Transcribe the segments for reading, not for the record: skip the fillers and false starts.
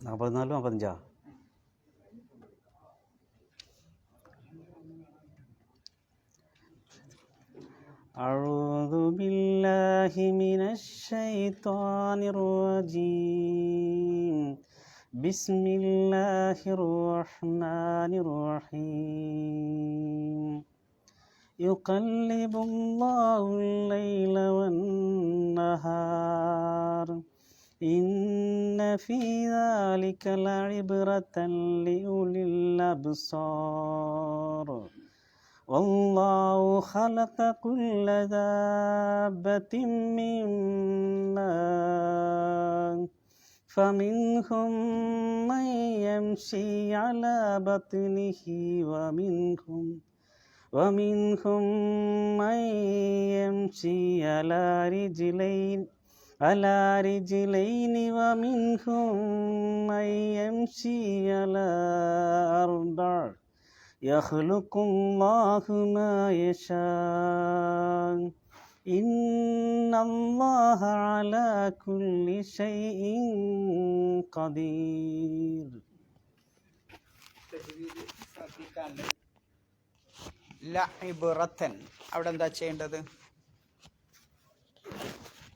44 45 أعوذ بالله من الشيطان الرجيم بسم الله الرحمن الرحيم يقلب الله الليل والنهار إن في ذلك لعبرة لأولي الأبصار والله خلق كل دابة من ماء فمنهم من يمشي على بطنه ومنهم من يمشي على رجلين ومنهم من يمشي على أربع يخلق الله ما يشاء إن الله على كل شيء قدير. ലഇബ്റത്തൻ അവിടെ എന്താ ചെയ്യേണ്ടത്?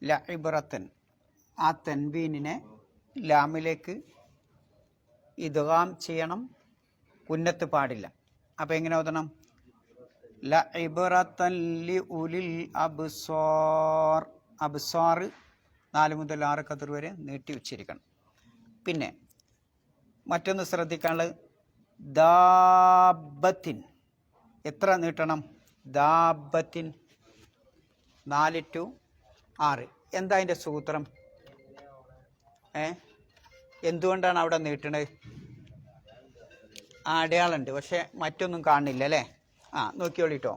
ലഇബ്റത്തൻ ആ തൻവീനിനെ ലാമിലേക്ക് ഇദ്ഗാം ചെയ്യണം, ഉന്നത്ത് പാടില്ല. അപ്പം എങ്ങനെ ഓതണം? ലഇബ്റത്തൻ ലിഉലിൽ അബ്സാർ. അബ്സാർ 4 മുതൽ 6 ഖദർ വരെ നീട്ടി ഉച്ചരിക്കണം. പിന്നെ മറ്റൊന്ന് ശ്രദ്ധിക്കാനുള്ളത് ദാബത്തിൻ എത്ര നീട്ടണം? ദാബത്തിൻ 4 to 6. എന്താ അതിൻ്റെ സൂത്രം? എന്തുകൊണ്ടാണ് അവിടെ നീട്ടണത്? അടയാളുണ്ട്, പക്ഷെ മറ്റൊന്നും കാണില്ല അല്ലേ? നോക്കിയോളിട്ടോ.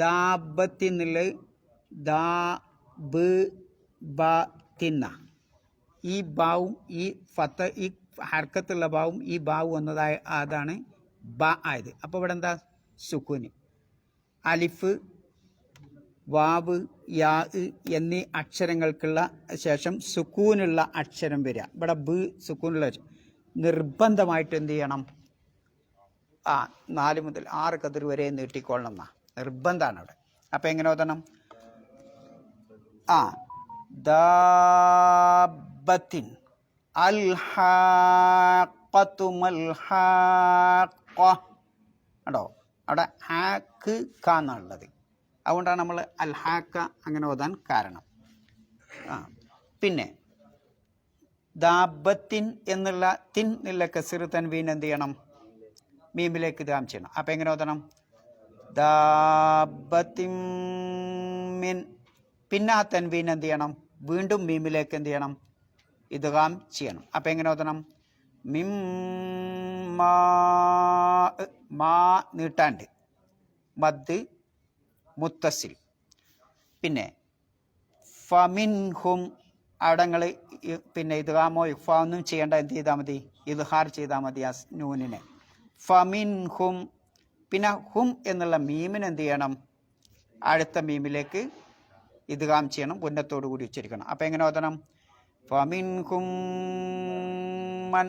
ദാബത്തിന്നുള്ളത് ദാബത്തിന്ന ഈ ബാവും ഈ ഫത്ത ഈ ഹർക്കത്തുള്ള ബാവും ഈ ബാവും എന്നതായ അതാണ് ബ ആയത്. അപ്പോൾ ഇവിടെ എന്താ? സുക്കൂന്. അലിഫ്, വാവ്, യാ എന്നീ അക്ഷരങ്ങൾക്കുള്ള ശേഷം സുക്കൂനുള്ള അക്ഷരം വരിക. ഇവിടെ ബ് സുക്കൂനുള്ള നിർബന്ധമായിട്ട് എന്ത് ചെയ്യണം? 4 മുതൽ 6 ഖദർ വരെ നീട്ടിക്കൊള്ളണം എന്നാ നിർബന്ധമാണ് അവിടെ. അപ്പം എങ്ങനെ ഓതണം? ദാബത്തിൻ അൽഹാഖത്തു മൽഹാഖ. ഉണ്ടോ? അവിടെ ഹാക്ക് കാന്നുള്ളത്. അതുകൊണ്ടാണ് നമ്മൾ അൽഹാക്ക അങ്ങനെ ഓതാൻ കാരണം. പിന്നെ ദാബത്തിൻ എന്നുള്ള തിൻ എന്നുള്ള കസിർ തൻവീൻ എന്ത് ചെയ്യണം? മീമിലേക്ക് ഇദ്ഗാം ചെയ്യണം. അപ്പം എങ്ങനെ ഓതണം? ദാബത്തിൻ മിൻ. പിന്നെ ആ തൻവീൻ എന്ത് ചെയ്യണം? വീണ്ടും മീമിലേക്ക് എന്ത് ചെയ്യണം? ഇദ്ഗാം ചെയ്യണം. അപ്പം എങ്ങനെ ഓതണം? മിം മാ നീട്ടാണ്ട് മദ് മുത്തസിൽ. പിന്നെ ഫമിൻഹും അവിടങ്ങൾ പിന്നെ ഇദ്ഗാമോ ഇഖ്ഫാ ഒന്നും ചെയ്യേണ്ട, എന്ത് ചെയ്താൽ മതി? ഇദ്ഹാർ ചെയ്താൽ മതി ആ നൂനിനെ. ഫമിൻഹും. പിന്നെ ഹും എന്നുള്ള മീമിന് എന്ത് ചെയ്യണം? അടുത്ത മീമിലേക്ക് ഇദ്ഗാം ചെയ്യണം, ഉന്നത്തോടു കൂടി ഉച്ചരിക്കണം. അപ്പം എങ്ങനെ ഓതണം? ഫമിൻഹും മൻ.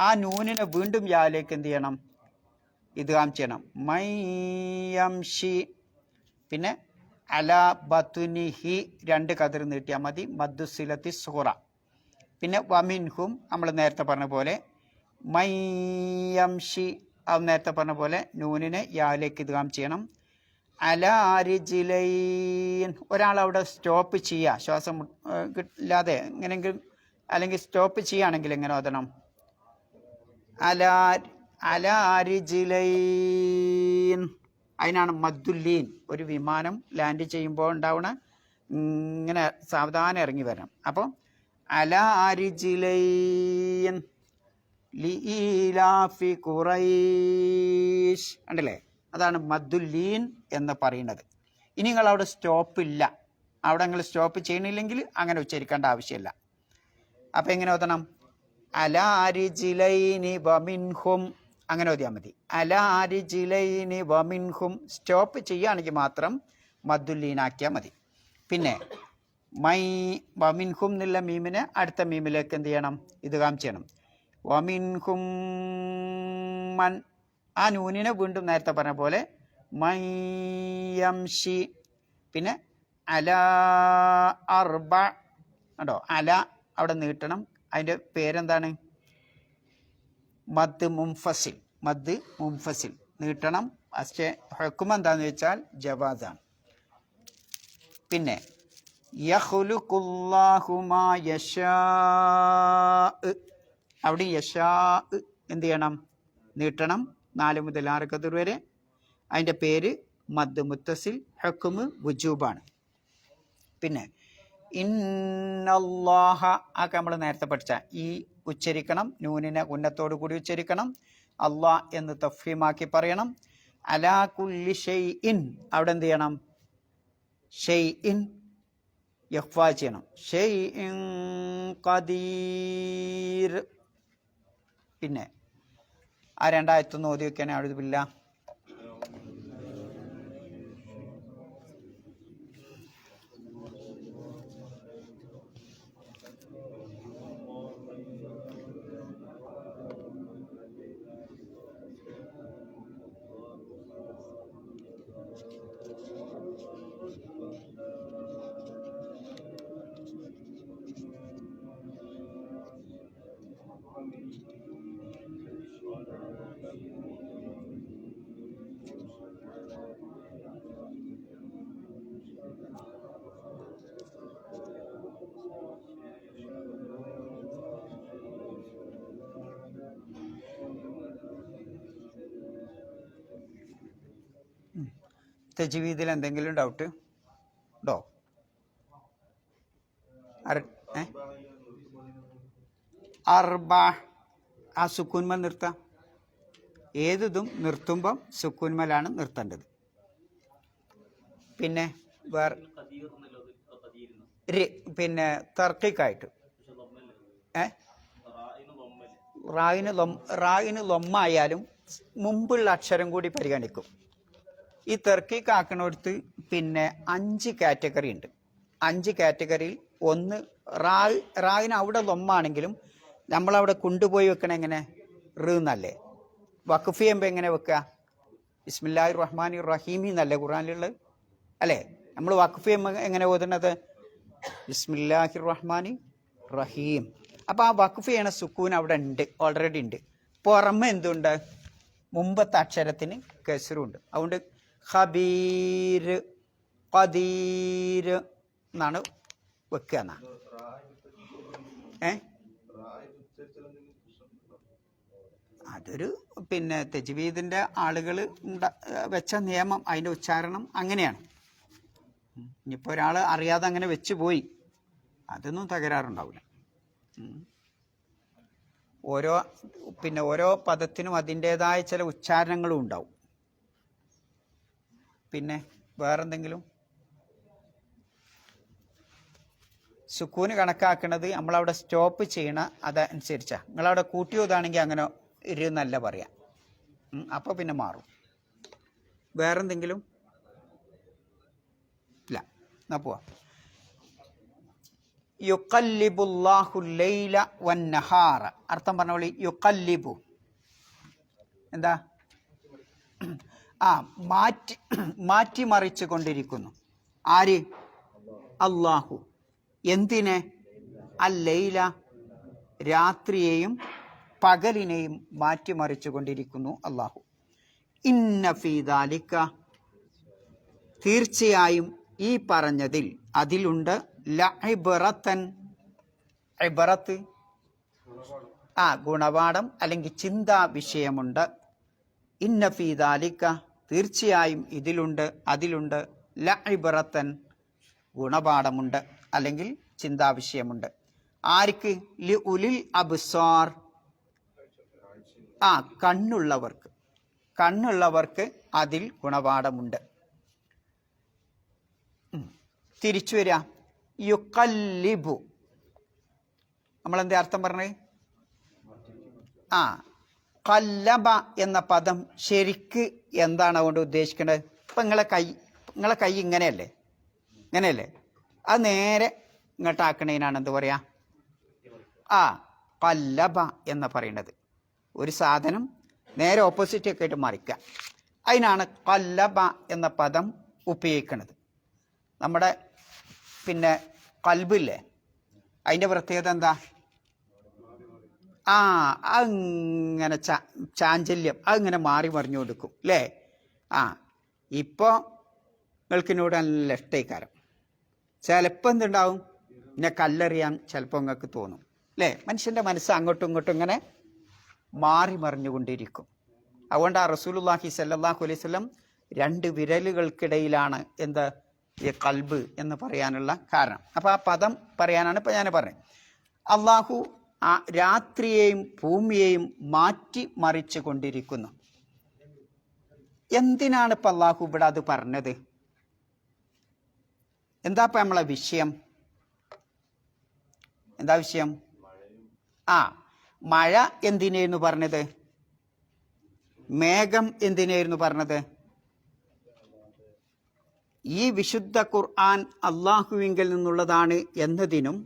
ആ നൂനിനെ വീണ്ടും യാലേക്ക് എന്ത് ചെയ്യണം? ഇദ്ഗാം ചെയ്യണം. മയ്യംഷി. പിന്നെ അല ബത്തുനിഹി 2 ഖദർ നീട്ടിയാൽ മതി, മദ്ദുസിലത്തി സൂറ. പിന്നെ വമിൻഹും നമ്മൾ നേരത്തെ പറഞ്ഞ പോലെ മയ്യംഷി അത് നേരത്തെ പറഞ്ഞ പോലെ നൂനിനെ യാലേക്ക് ഇദ്ഗാം ചെയ്യണം. അല റിജ്ലൈൻ. ഒരാളവിടെ സ്റ്റോപ്പ് ചെയ്യുക, ശ്വാസം ഇല്ലാതെ എങ്ങനെയെങ്കിലും, അല്ലെങ്കിൽ സ്റ്റോപ്പ് ചെയ്യുകയാണെങ്കിൽ എങ്ങനെ ഓതണം? അല റിജ്ലൈൻ. അതിനാണ് മദ്ദുല്ലീൻ. ഒരു വിമാനം ലാൻഡ് ചെയ്യുമ്പോൾ ഉണ്ടാവണ ഇങ്ങനെ സാവധാനം ഇറങ്ങി വരണം. അപ്പോൾ അല റിജ്ലൈൻ ലീലാഫി ഖുറൈശ് ഉണ്ടല്ലേ? അതാണ് മദ്ദുല്ലീൻ എന്ന് പറയുന്നത്. ഇനി നിങ്ങൾ അവിടെ സ്റ്റോപ്പ് ഇല്ല, അവിടെ നിങ്ങൾ സ്റ്റോപ്പ് ചെയ്യണില്ലെങ്കിൽ അങ്ങനെ ഉച്ചരിക്കേണ്ട ആവശ്യമില്ല. അപ്പം എങ്ങനെ ഓതണം? അലാ റിജ്ലൈനി വമിൻഹും. അങ്ങനെ ഓതിയാൽ മതി. അലാ റിജ്ലൈനി വമിൻഹും. സ്റ്റോപ്പ് ചെയ്യുകയാണെങ്കിൽ മാത്രം മദ്ദുല്ലീനാക്കിയാൽ മതി. പിന്നെ മൈ വമിൻഹും എന്നുള്ള മീമിനെ അടുത്ത മീമിലേക്ക് എന്ത് ചെയ്യണം? ഇദ്ഗാം ചെയ്യണം. വമിൻഹും മൻ, ആ നൂനിനെ വീണ്ടും നേരത്തെ പറഞ്ഞ പോലെ മയ്യംഷി. പിന്നെ അല അർബ ഉണ്ടോ? അല അവിടെ നീട്ടണം. അതിൻ്റെ പേരെന്താണ്? മദ് മുംഫസിൽ. മദ് മുംഫസിൽ നീട്ടണം. പക്ഷേ ഹുക്മ എന്താണെന്ന് വെച്ചാൽ ജവാസാണ്. പിന്നെ യഖ്ലുഖുല്ലാഹു മാ യശാ, അവിടെ യശാ എന്ത് ചെയ്യണം? നീട്ടണം. 4 മുതൽ 6 ഖദർ വരെ. അതിൻ്റെ പേര് മദ് മുത്തസിൽ. ഹുക്മ് വുജൂബാണ്. പിന്നെ ഇന്നല്ലാഹ, ഒക്കെ നമ്മൾ നേരത്തെ പഠിച്ച ഈ ഉച്ചരിക്കണം. നൂനിനെ ഉന്നത്തോടു കൂടി ഉച്ചരിക്കണം. അള്ളാഹ് എന്ന് തഫ്ഹീമാക്കി പറയണം. അലാ കുല്ലി ഷൈഇൻ, അവിടെ എന്ത് ചെയ്യണം? ഷൈഇൻ ഇഖ്ഫാ ചെയ്യണം. ഷൈഇൻ ഖദീർ. പിന്നെ ആ 2 ആയത്തൊന്ന് ഓതി വെക്കാനേ. അഊദു ബില്ലാഹ്. തജ്വീദിൽ എന്തെങ്കിലും ഡൗട്ട് ഉണ്ടോ? അർബ, ആ സുക്കൂൻമൽ നിർത്താം. ഏതും നിർത്തുമ്പം സുക്കൂൻമലാണ് നിർത്തേണ്ടത്. പിന്നെ വേറെ പിന്നെ തർക്കിക്കായിട്ട് റായിന് ലൊമ്മായാലും മുമ്പുള്ള അക്ഷരം കൂടി പരിഗണിക്കും. ഈ തർക്കീക്കാക്കണടുത്ത് പിന്നെ 5 കാറ്റഗറി ഉണ്ട്. 5 കാറ്റഗറിയിൽ ഒന്ന് റായിന് അവിടെ ലൊമ്മാണെങ്കിലും നമ്മളവിടെ കൊണ്ടുപോയി വെക്കണം. എങ്ങനെ? എന്നല്ലേ. വഖഫ് ചെയ്യുമ്പോൾ എങ്ങനെ വെക്കുക? ബിസ്മില്ലാഹിർ റഹ്മാനിർ റഹീമി എന്നല്ലേ ഖുർആനിലുള്ളത് അല്ലേ? നമ്മൾ വഖഫ് ചെയ്യുമ്പോൾ എങ്ങനെ ഓതുന്നത്? ബിസ്മില്ലാഹിർ റഹ്മാനി റഹീം. അപ്പോൾ ആ വഖഫ് ചെയ്യണ സുക്കൂൻ അവിടെ ഉണ്ട്, ഓൾറെഡി ഉണ്ട്. പുറമെ എന്തുണ്ട്? മുമ്പത്തെ അക്ഷരത്തിന് കസ്റുണ്ട്. അതുകൊണ്ട് ഖബീർ ഖദീർ എന്നാണ് വെക്കുക. എന്നാ അതൊരു പിന്നെ തജ്വീദിൻ്റെ ആളുകൾ വെച്ച നിയമം, അതിൻ്റെ ഉച്ചാരണം അങ്ങനെയാണ്. ഇനിയിപ്പോൾ ഒരാൾ അറിയാതെ അങ്ങനെ വെച്ച് പോയി, അതൊന്നും തകരാറുണ്ടാവില്ല. ഓരോ പദത്തിനും അതിൻ്റേതായ ചില ഉച്ചാരണങ്ങളും ഉണ്ടാവും. പിന്നെ വേറെന്തെങ്കിലും? സുക്കൂന് കണക്കാക്കുന്നത് നമ്മളവിടെ സ്റ്റോപ്പ് ചെയ്യണ അതനുസരിച്ചാണ്. നിങ്ങളവിടെ കൂട്ടിയോതാണെങ്കിൽ അങ്ങനെ ഇരുന്നല്ല പറയാം. അപ്പോൾ പിന്നെ മാറും. വേറെന്തെങ്കിലും? ഇല്ല, എന്നാ പോവാ. യുഖല്ലിബുല്ലാഹു ലൈല വന്നഹാറ. അർത്ഥം പറഞ്ഞോളി. യുഖല്ലിബു എന്താ? മാറ്റിമറിച്ചു കൊണ്ടിരിക്കുന്നു. ആര്? അള്ളാഹു. എന്തിനെ? അല്ലൈല, രാത്രിയെയും പകലിനെയും മാറ്റിമറിച്ചു കൊണ്ടിരിക്കുന്നു അള്ളാഹു. ഇന്ന ഫീ ദാലിക, തീർച്ചയായും ഈ പറഞ്ഞതിൽ, അതിലുണ്ട്, ലഇബ്റതൻ, ഇബ്റത്ത് ഗുണപാഠം അല്ലെങ്കിൽ ചിന്താ വിഷയമുണ്ട്. ഇന്ന ഫീ ദാലിക, തീർച്ചയായും ഇതിലുണ്ട്, അതിലുണ്ട്, ലഇബ്റതൻ, ഗുണപാഠമുണ്ട് അല്ലെങ്കിൽ ചിന്താവിഷയമുണ്ട്. ആർക്ക്? ലി ഉലിൽ അബ്സാർ, കണ്ണുള്ളവർക്ക് അതിൽ ഗുണപാഠമുണ്ട്. തിരിച്ചു വരിക. യുഖല്ലിബു, നമ്മളെന്താ അർത്ഥം പറഞ്ഞത്? ഖല്ലബ എന്ന പദം ശരിക്ക് എന്താണ് അതുകൊണ്ട് ഉദ്ദേശിക്കേണ്ടത്? ഇപ്പം നിങ്ങളെ കൈ ഇങ്ങനെയല്ലേ? അത് നേരെ ഇങ്ങോട്ടാക്കണേനാണ് എന്ത് പറയാ? ഖല്ലബ എന്ന് പറയുന്നത്. ഒരു സാധനം നേരെ ഓപ്പോസിറ്റ് ഒക്കെ ആയിട്ട് മറിക്കുക, അതിനാണ് ഖല്ലബ എന്ന പദം ഉപയോഗിക്കുന്നത്. നമ്മുടെ പിന്നെ ഖൽബില്ലേ, അതിൻ്റെ പ്രത്യേകത എന്താ? അങ്ങനെ ചാഞ്ചല്യം, അതിങ്ങനെ മാറി മറിഞ്ഞു കൊടുക്കും അല്ലേ? ഇപ്പോൾ നിങ്ങൾക്കിനോട് നല്ല ഇഷ്ടക്കാരം. ചിലപ്പോൾ എന്തുണ്ടാവും, പിന്നെ കല്ലെറിയാൻ ചിലപ്പോൾ നിങ്ങൾക്ക് തോന്നും അല്ലേ? മനുഷ്യൻ്റെ മനസ്സ് അങ്ങോട്ടും ഇങ്ങോട്ടും ഇങ്ങനെ മാറി മറിഞ്ഞുകൊണ്ടിരിക്കും. അതുകൊണ്ട് റസൂലുള്ളാഹി സ്വല്ലല്ലാഹു അലൈഹി വസല്ലം 2 വിരലുകൾക്കിടയിലാണ് എന്ത് ഈ ഖൽബ് എന്ന് പറയാനുള്ള കാരണം. അപ്പോൾ ആ പദം പറയാനാണ് ഇപ്പോൾ ഞാൻ പറഞ്ഞത്. അള്ളാഹു രാത്രിയെയും ഭൂമിയെയും മാറ്റി മറിച്ചു കൊണ്ടിരിക്കുന്നു. എന്തിനാണ് ഇപ്പം അള്ളാഹു ഇവിടെ അത് പറഞ്ഞത്? എന്താ ഇപ്പം നമ്മളെ വിഷയം? എന്താ വിഷയം? മഴ എന്തിനായിരുന്നു പറഞ്ഞത്? മേഘം എന്തിനായിരുന്നു പറഞ്ഞത്? ഈ വിശുദ്ധ ഖുർആൻ അള്ളാഹുവിങ്കിൽ നിന്നുള്ളതാണ് എന്നതിനും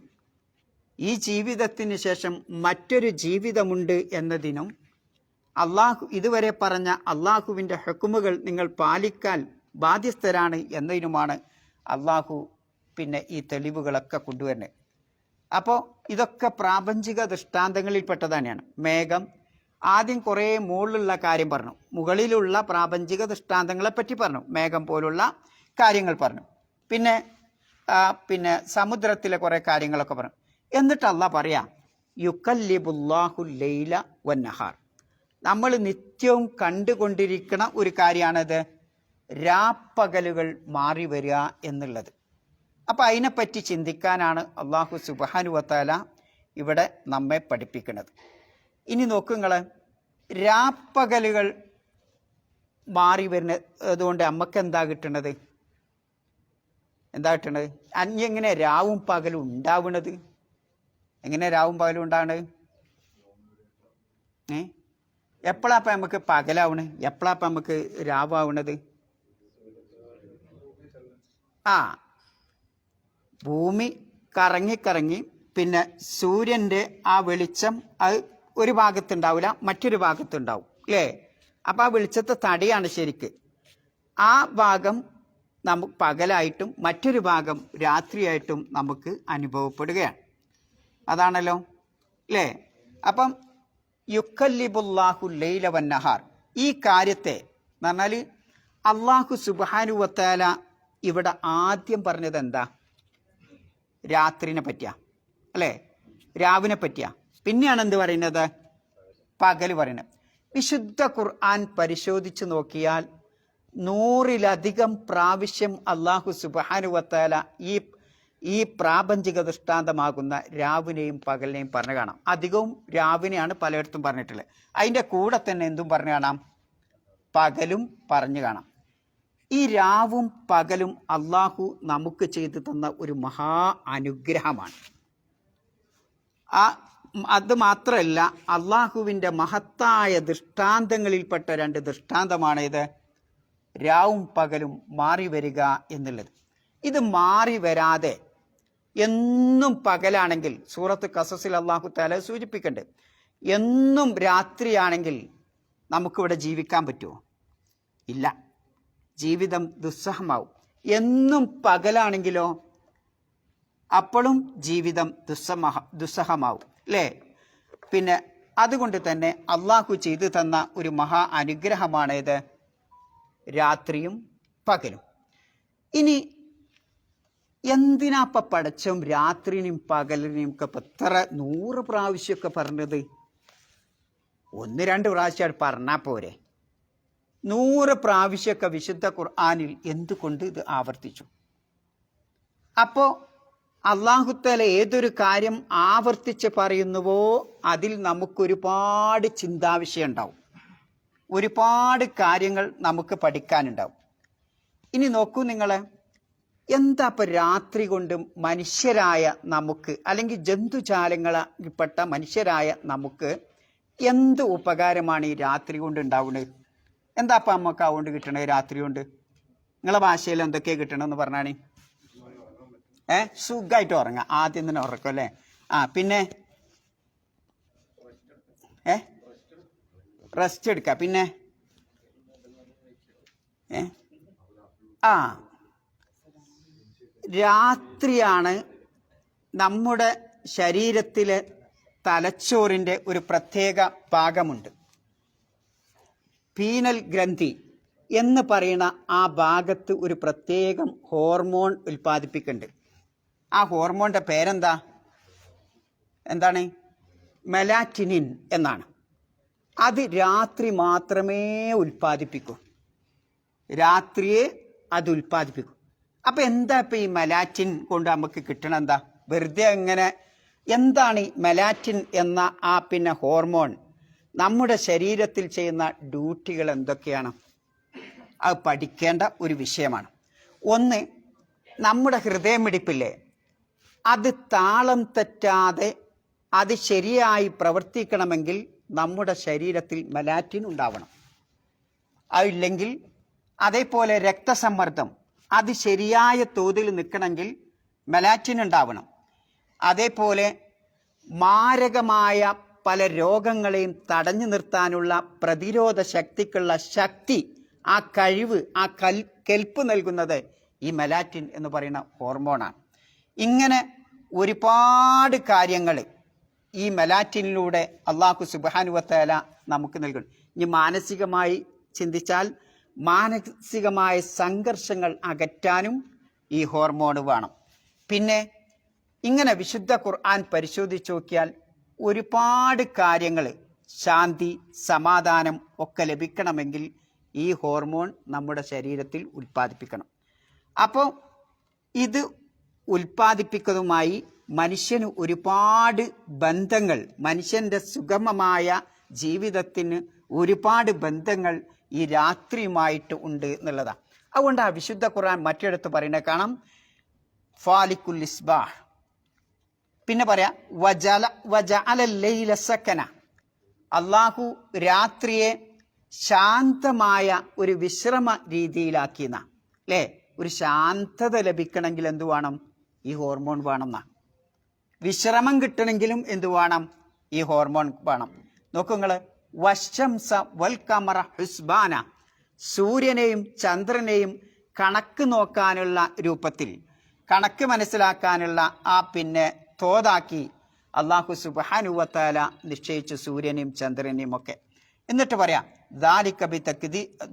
ഈ ജീവിതത്തിന് ശേഷം മറ്റൊരു ജീവിതമുണ്ട് എന്നതിനും അള്ളാഹു ഇതുവരെ പറഞ്ഞ അള്ളാഹുവിൻ്റെ ഹുക്കുമുകൾ നിങ്ങൾ പാലിക്കാൻ ബാധ്യസ്ഥരാണ് എന്നതിനുമാണ് അള്ളാഹു പിന്നെ ഈ തെളിവുകളൊക്കെ കൊണ്ടുവരുന്നത്. അപ്പോൾ ഇതൊക്കെ പ്രാപഞ്ചിക ദൃഷ്ടാന്തങ്ങളിൽപ്പെട്ട തന്നെയാണ്. മേഘം ആദ്യം കുറേ മുകളിലുള്ള കാര്യം പറഞ്ഞു, മുകളിലുള്ള പ്രാപഞ്ചിക ദൃഷ്ടാന്തങ്ങളെപ്പറ്റി പറഞ്ഞു, മേഘം പോലുള്ള കാര്യങ്ങൾ പറഞ്ഞു. പിന്നെ സമുദ്രത്തിലെ കുറേ കാര്യങ്ങളൊക്കെ പറഞ്ഞു. എന്നിട്ട് അള്ളാഹ് പറയാ യുക്കല്ലിബുല്ലാഹു ലൈല വന്നഹാർ. നമ്മൾ നിത്യവും കണ്ടുകൊണ്ടിരിക്കുന്ന ഒരു കാര്യമാണിത്, രാപ്പകലുകൾ മാറി വരിക എന്നുള്ളത്. അപ്പം അതിനെപ്പറ്റി ചിന്തിക്കാനാണ് അള്ളാഹു സുബ്ഹാനഹു വ തആല ഇവിടെ നമ്മെ പഠിപ്പിക്കുന്നത്. ഇനി നോക്കൂ നിങ്ങൾ, രാപ്പകലുകൾ മാറി വരുന്നത് അതുകൊണ്ട് നമുക്ക് എന്താ കിട്ടണത്? എങ്ങനെ രാവും പകലും ഉണ്ടാവുന്നത്? എങ്ങനെ രാവും പകലും ഉണ്ടാവുന്നത്? എപ്പോഴാപ്പം നമുക്ക് പകലാവണത്? എപ്പോഴാപ്പം നമുക്ക് രാവാവണത്? ഭൂമി കറങ്ങി പിന്നെ സൂര്യൻ്റെ ആ വെളിച്ചം അത് ഒരു ഭാഗത്തുണ്ടാവില്ല, മറ്റൊരു ഭാഗത്തുണ്ടാവും അല്ലേ? അപ്പം ആ വെളിച്ചത്തെ തടയാണ് ശരിക്ക്. ആ ഭാഗം നമുക്ക് പകലായിട്ടും മറ്റൊരു ഭാഗം രാത്രിയായിട്ടും നമുക്ക് അനുഭവപ്പെടുകയാണ്. അതാണല്ലോ അല്ലേ? അപ്പം യുക്കല്ലിബുല്ലാഹു ലൈല വന്നഹാർ, ഈ കാര്യത്തെ എന്ന് പറഞ്ഞാൽ അള്ളാഹു സുബ്ഹാനഹു വ തആല ഇവിടെ ആദ്യം പറഞ്ഞത് എന്താ? രാത്രിനെ പറ്റിയാ അല്ലേ? രാവിനെ പറ്റിയാ. പിന്നെയാണ് എന്ത് പറയുന്നത്? പകൽ പറയുന്നത്. വിശുദ്ധ ഖുർആൻ പരിശോധിച്ച് നോക്കിയാൽ 100-ലധികം പ്രാവശ്യം അള്ളാഹു സുബ്ഹാനഹു വ തആല ഈ പ്രാപഞ്ചിക ദൃഷ്ടാന്തമാകുന്ന രാവിനെയും പകലിനെയും പറഞ്ഞു കാണാം. അധികവും രാവിനെയാണ് പലയിടത്തും പറഞ്ഞിട്ടുള്ളത്. അതിൻ്റെ കൂടെ തന്നെ എന്തും പറഞ്ഞു കാണാം? പകലും പറഞ്ഞു കാണാം. ഈ രാവും പകലും അള്ളാഹു നമുക്ക് ചെയ്തു തന്ന ഒരു മഹാ അനുഗ്രഹമാണ്. അത് മാത്രമല്ല, അള്ളാഹുവിൻ്റെ മഹത്തായ ദൃഷ്ടാന്തങ്ങളിൽപ്പെട്ട 2 ദൃഷ്ടാന്തമാണ് ഇത് രാവും പകലും മാറി വരിക എന്നുള്ളത്. ഇത് മാറി വരാതെ എന്നും പകലാണെങ്കിൽ, സൂറത്ത് ഖസസിൽ അള്ളാഹു തആല സൂചിപ്പിക്കുന്നുണ്ട്, എന്നും രാത്രിയാണെങ്കിൽ നമുക്കിവിടെ ജീവിക്കാൻ പറ്റുമോ? ഇല്ല, ജീവിതം ദുസ്സഹമാവും. എന്നും പകലാണെങ്കിലോ അപ്പോഴും ജീവിതം ദുസ്സഹമാവും അല്ലേ? പിന്നെ അതുകൊണ്ട് തന്നെ അള്ളാഹു ചെയ്തു തന്ന ഒരു മഹാ അനുഗ്രഹമാണിത് രാത്രിയും പകലും. ഇനി എന്തിനാപ്പ പടച്ചോൻ രാത്രിനെയും പകലിനെയും ഒക്കെ എത്ര 100 പ്രാവശ്യമൊക്കെ പറഞ്ഞത്? 1-2 പ്രാവശ്യം പറഞ്ഞാൽ പോരെ? 100 പ്രാവശ്യമൊക്കെ വിശുദ്ധ ഖുർആനിൽ എന്തുകൊണ്ട് ഇത് ആവർത്തിച്ചു? അപ്പോൾ അല്ലാഹു തആല ഏതൊരു കാര്യം ആവർത്തിച്ച് പറയുന്നുവോ അതിൽ നമുക്കൊരുപാട് ചിന്താവിഷയം ഉണ്ടാവും, ഒരുപാട് കാര്യങ്ങൾ നമുക്ക് പഠിക്കാനുണ്ടാവും. ഇനി നോക്കൂ നിങ്ങൾ, എന്താ ഇപ്പം രാത്രി കൊണ്ട് മനുഷ്യരായ നമുക്ക്, അല്ലെങ്കിൽ ജന്തുജാലങ്ങളിൽപ്പെട്ട മനുഷ്യരായ നമുക്ക് എന്ത് ഉപകാരമാണ് ഈ രാത്രി കൊണ്ട് ഉണ്ടാവുന്നത്? എന്താ അപ്പം നമുക്ക് അതുകൊണ്ട് കിട്ടണത്? രാത്രി കൊണ്ട് നിങ്ങളെ ഭാഷയിൽ എന്തൊക്കെയാണ് കിട്ടണമെന്ന് പറഞ്ഞാണ്? സുഖമായിട്ട് ഉറങ്ങാം. ആദ്യം തന്നെ ഉറക്കും അല്ലേ. പിന്നെ റെസ്റ്റ് എടുക്കുക. പിന്നെ രാത്രിയാണ് നമ്മുടെ ശരീരത്തിലെ തലച്ചോറിൻ്റെ ഒരു പ്രത്യേക ഭാഗമുണ്ട്. പീനൽ ഗ്രന്ഥി എന്ന് പറയുന്ന ആ ഭാഗത്ത് ഒരു പ്രത്യേകം ഹോർമോൺ ഉൽപ്പാദിപ്പിക്കുന്നുണ്ട്. ആ ഹോർമോണിൻ്റെ പേരെന്താ? എന്താണ്? മെലാറ്റിനിൻ എന്നാണ്. അത് രാത്രി മാത്രമേ ഉൽപ്പാദിപ്പിക്കൂ. രാത്രിയെ അത് ഉൽപ്പാദിപ്പിക്കും. അപ്പം എന്താ ഇപ്പം ഈ മെലാറ്റിൻ കൊണ്ട് നമുക്ക് കിട്ടണം? എന്താ വെറുതെ എങ്ങനെ? എന്താണ് ഈ മെലാറ്റിൻ എന്ന ആ പിന്നെ ഹോർമോൺ നമ്മുടെ ശരീരത്തിൽ ചെയ്യുന്ന ഡ്യൂട്ടികൾ എന്തൊക്കെയാണ്? അത് പഠിക്കേണ്ട ഒരു വിഷയമാണ്. ഒന്ന്, നമ്മുടെ ഹൃദയമിടിപ്പില്ലേ, അത് താളം തെറ്റാതെ അത് ശരിയായി പ്രവർത്തിക്കണമെങ്കിൽ നമ്മുടെ ശരീരത്തിൽ മെലാറ്റിൻ ഉണ്ടാവണം. അതില്ലെങ്കിൽ അതേപോലെ രക്തസമ്മർദ്ദം അത് ശരിയായ തോതിൽ നിൽക്കണമെങ്കിൽ മെലാറ്റിൻ ഉണ്ടാവണം. അതേപോലെ മാരകമായ പല രോഗങ്ങളെയും തടഞ്ഞു നിർത്താനുള്ള പ്രതിരോധ ശക്തിക്കുള്ള ശക്തി, ആ കഴിവ്, ആ കെൽപ്പ് നൽകുന്നത് ഈ മെലാറ്റിൻ എന്ന് പറയുന്ന ഹോർമോണാണ്. ഇങ്ങനെ ഒരുപാട് കാര്യങ്ങൾ ഈ മെലാറ്റിനിലൂടെ അള്ളാഹു സുബ്ഹാനഹു വ തആല നമുക്ക് നൽകുന്നു. ഇനി മാനസികമായി ചിന്തിച്ചാൽ മാനസികമായ സംഘർഷങ്ങൾ അകറ്റാനും ഈ ഹോർമോൺ വേണം. പിന്നെ ഇങ്ങനെ വിശുദ്ധ ഖുർആൻ പരിശോധിച്ച് നോക്കിയാൽ ഒരുപാട് കാര്യങ്ങൾ, ശാന്തി, സമാധാനം ഒക്കെ ലഭിക്കണമെങ്കിൽ ഈ ഹോർമോൺ നമ്മുടെ ശരീരത്തിൽ ഉൽപ്പാദിപ്പിക്കണം. അപ്പോൾ ഇത് ഉൽപ്പാദിപ്പിക്കുന്നതുമായി മനുഷ്യന് ഒരുപാട് ബന്ധങ്ങൾ, മനുഷ്യൻ്റെ സുഗമമായ ജീവിതത്തിന് ഒരുപാട് ബന്ധങ്ങൾ ഈ രാത്രിയുമായിട്ട് ഉണ്ട് എന്നുള്ളതാണ്. അതുകൊണ്ട് ആ വിശുദ്ധ ഖുർആൻ മറ്റിടത്ത് പറയുന്നത് കാണാം, ഫാലിക്കുൽ ഇസ്ബാഹ്. പിന്നെ പറയാം വജഅലൽ ലൈല സക്കന. അള്ളാഹു രാത്രിയെ ശാന്തമായ ഒരു വിശ്രമ രീതിയിലാക്കിയെന്ന അല്ലേ. ഒരു ശാന്തത ലഭിക്കണമെങ്കിൽ എന്തു വേണം? ഈ ഹോർമോൺ വേണം എന്നാ. വിശ്രമം കിട്ടണമെങ്കിലും എന്തു വേണം? ഈ ഹോർമോൺ വേണം. നോക്കൂ നിങ്ങൾ, വശംസ വൽ ഖമറ ഹുസ്ബാന. സൂര്യനെയും ചന്ദ്രനെയും കണക്ക് നോക്കാനുള്ള രൂപത്തിൽ, കണക്ക് മനസ്സിലാക്കാനുള്ള ആ പിന്നെ തോതാക്കി അള്ളാഹു സുബ്ഹാനഹു വ തആല നിശ്ചയിച്ചു സൂര്യനെയും ചന്ദ്രനെയും ഒക്കെ. എന്നിട്ട് പറയാം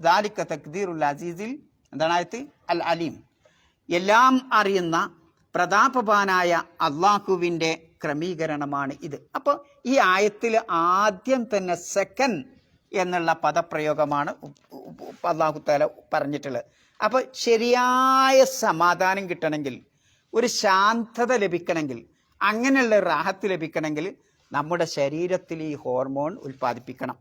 ദാലിക തഖ്ദീറുൽ അസീസിൽ, എന്താണ് ആയത്ത്? അൽ അലീം. എല്ലാം അറിയുന്ന പ്രതാപവാനായ അള്ളാഹുവിൻ്റെ ക്രമീകരണമാണ് ഇത്. അപ്പോൾ ഈ ആയത്തിൽ ആദ്യം തന്നെ സെക്കൻഡ് എന്നുള്ള പദപ്രയോഗമാണ് അള്ളാഹു തആല പറഞ്ഞിട്ടുള്ളത്. അപ്പോൾ ശരിയായ സമാധാനം കിട്ടണമെങ്കിൽ, ഒരു ശാന്തത ലഭിക്കണമെങ്കിൽ, അങ്ങനെയുള്ള റാഹത്ത് ലഭിക്കണമെങ്കിൽ നമ്മുടെ ശരീരത്തിൽ ഈ ഹോർമോൺ ഉൽപ്പാദിപ്പിക്കണം.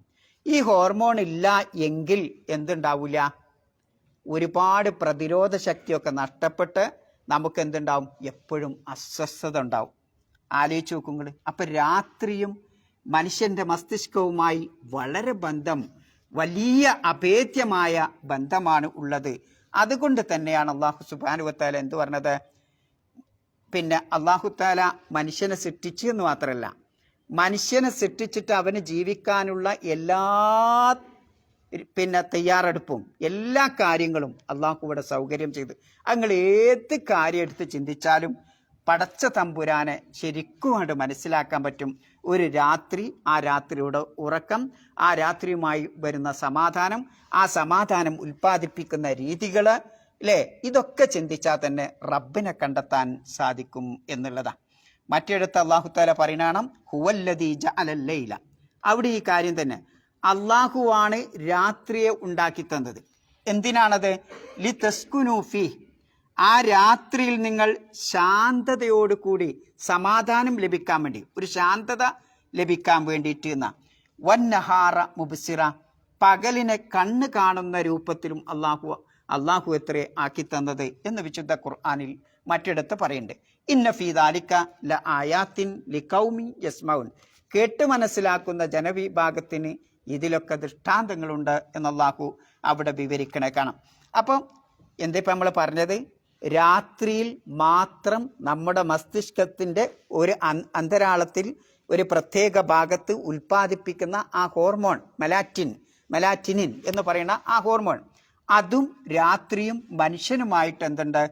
ഈ ഹോർമോൺ ഇല്ല എങ്കിൽ എന്തുണ്ടാവില്ല? ഒരുപാട് പ്രതിരോധ ശക്തിയൊക്കെ നഷ്ടപ്പെട്ട് നമുക്ക് എന്തുണ്ടാവും? എപ്പോഴും അസ്വസ്ഥത ഉണ്ടാവും. ആലോചിച്ച് നോക്കുങ്ങൾ. അപ്പം രാത്രിയും മനുഷ്യൻ്റെ മസ്തിഷ്കവുമായി വളരെ ബന്ധം, വലിയ അഭേദ്യമായ ബന്ധമാണ് ഉള്ളത്. അതുകൊണ്ട് തന്നെയാണ് അള്ളാഹു സുബ്ഹാനഹു വ തആല എന്ത് പറഞ്ഞത്? പിന്നെ അള്ളാഹു തആല മനുഷ്യനെ സൃഷ്ടിച്ചു എന്ന് മാത്രമല്ല, മനുഷ്യനെ സൃഷ്ടിച്ചിട്ട് അവന് ജീവിക്കാനുള്ള എല്ലാ പിന്നെ തയ്യാറെടുപ്പും എല്ലാ കാര്യങ്ങളും അള്ളാഹു ഇവിടെ സൗകര്യം ചെയ്ത്. നിങ്ങൾ ഏത് കാര്യം എടുത്ത് ചിന്തിച്ചാലും പടച്ച തമ്പുരാനെ ശരിക്കും കൊണ്ട് മനസ്സിലാക്കാൻ പറ്റും. ഒരു രാത്രി, ആ രാത്രിയുടെ ഉറക്കം, ആ രാത്രിയുമായി വരുന്ന സമാധാനം, ആ സമാധാനം ഉൽപ്പാദിപ്പിക്കുന്ന രീതികൾ അല്ലേ, ഇതൊക്കെ ചിന്തിച്ചാൽ തന്നെ റബ്ബിനെ കണ്ടെത്താൻ സാധിക്കും എന്നുള്ളതാണ്. മറ്റിടത്ത് അള്ളാഹു തആല പറയുന്നതാണ് ഹുവല്ലദീ ജഅലൽ ലൈല. അവിടെ ഈ കാര്യം തന്നെ അള്ളാഹുവാണ് രാത്രിയെ ഉണ്ടാക്കി തന്നത്. എന്തിനാണത്? ലിതസ്കുനൂ ഫീഹ്. ആ രാത്രിയിൽ നിങ്ങൾ ശാന്തതയോടുകൂടി സമാധാനം ലഭിക്കാൻ വേണ്ടി, ഒരു ശാന്തത ലഭിക്കാൻ വേണ്ടിയിട്ട് എന്ന. വന്നഹാറ മുബ്സിറ. പകലിനെ കണ്ണ് കാണുന്ന രൂപത്തിലും അള്ളാഹു എത്ര ആക്കി തന്നത് എന്ന് വിശുദ്ധ ഖുർആനിൽ മറ്റിടത്ത് പറയുന്നുണ്ട്. ഇന്ന ഫീ ദാലിക ല ആയാത്തിൻ ലിഖൗമി യസ്മഊൻ. കേട്ട് മനസ്സിലാക്കുന്ന ജനവിഭാഗത്തിന് ഇതിലൊക്കെ ദൃഷ്ടാന്തങ്ങളുണ്ട് എന്ന് അള്ളാഹു അവിടെ വിവരിക്കണേ കാണാം. അപ്പം എന്താ ഇപ്പം നമ്മൾ പറഞ്ഞത്? രാത്രിയിൽ മാത്രം നമ്മുടെ മസ്തിഷ്കത്തിൻ്റെ ഒരു അന്തരാളത്തിൽ ഒരു പ്രത്യേക ഭാഗത്ത് ഉൽപ്പാദിപ്പിക്കുന്ന ആ ഹോർമോൺ മെലാറ്റിനിൻ എന്ന് പറയുന്ന ആ ഹോർമോൺ, അതും രാത്രിയും മനുഷ്യനുമായിട്ട് എന്തുണ്ട്,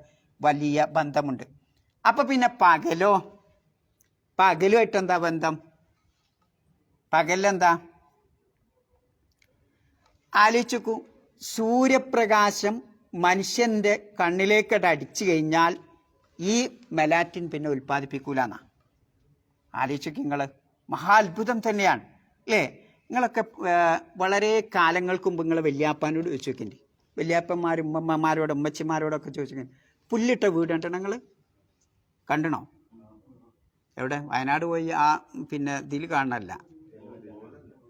വലിയ ബന്ധമുണ്ട്. അപ്പം പിന്നെ പകലുമായിട്ട് എന്താ ബന്ധം? പകലെന്താ ആലോചിക്കൂ. സൂര്യപ്രകാശം മനുഷ്യൻ്റെ കണ്ണിലേക്കട്ട് അടിച്ചു കഴിഞ്ഞാൽ ഈ മെലാറ്റിൻ പിന്നെ ഉൽപ്പാദിപ്പിക്കൂലെന്നാ. ആലോചിക്കും നിങ്ങൾ, മഹാത്ഭുതം തന്നെയാണ് അല്ലേ? നിങ്ങളൊക്കെ വളരെ കാലങ്ങൾക്ക് മുമ്പ് നിങ്ങൾ വല്യാപ്പാനോട് ചോദിച്ചു നോക്കിൻ്റെ, വല്യാപ്പന്മാരും ഉമ്മമ്മമാരോടും ഉമ്മച്ചിമാരോടൊക്കെ ചോദിച്ചു, പുല്ലിട്ട വീട് കണ്ടോ നിങ്ങൾ? കണ്ടണോ? എവിടെ? വയനാട് പോയി ആ പിന്നെ ഇതിൽ കാണണമല്ല,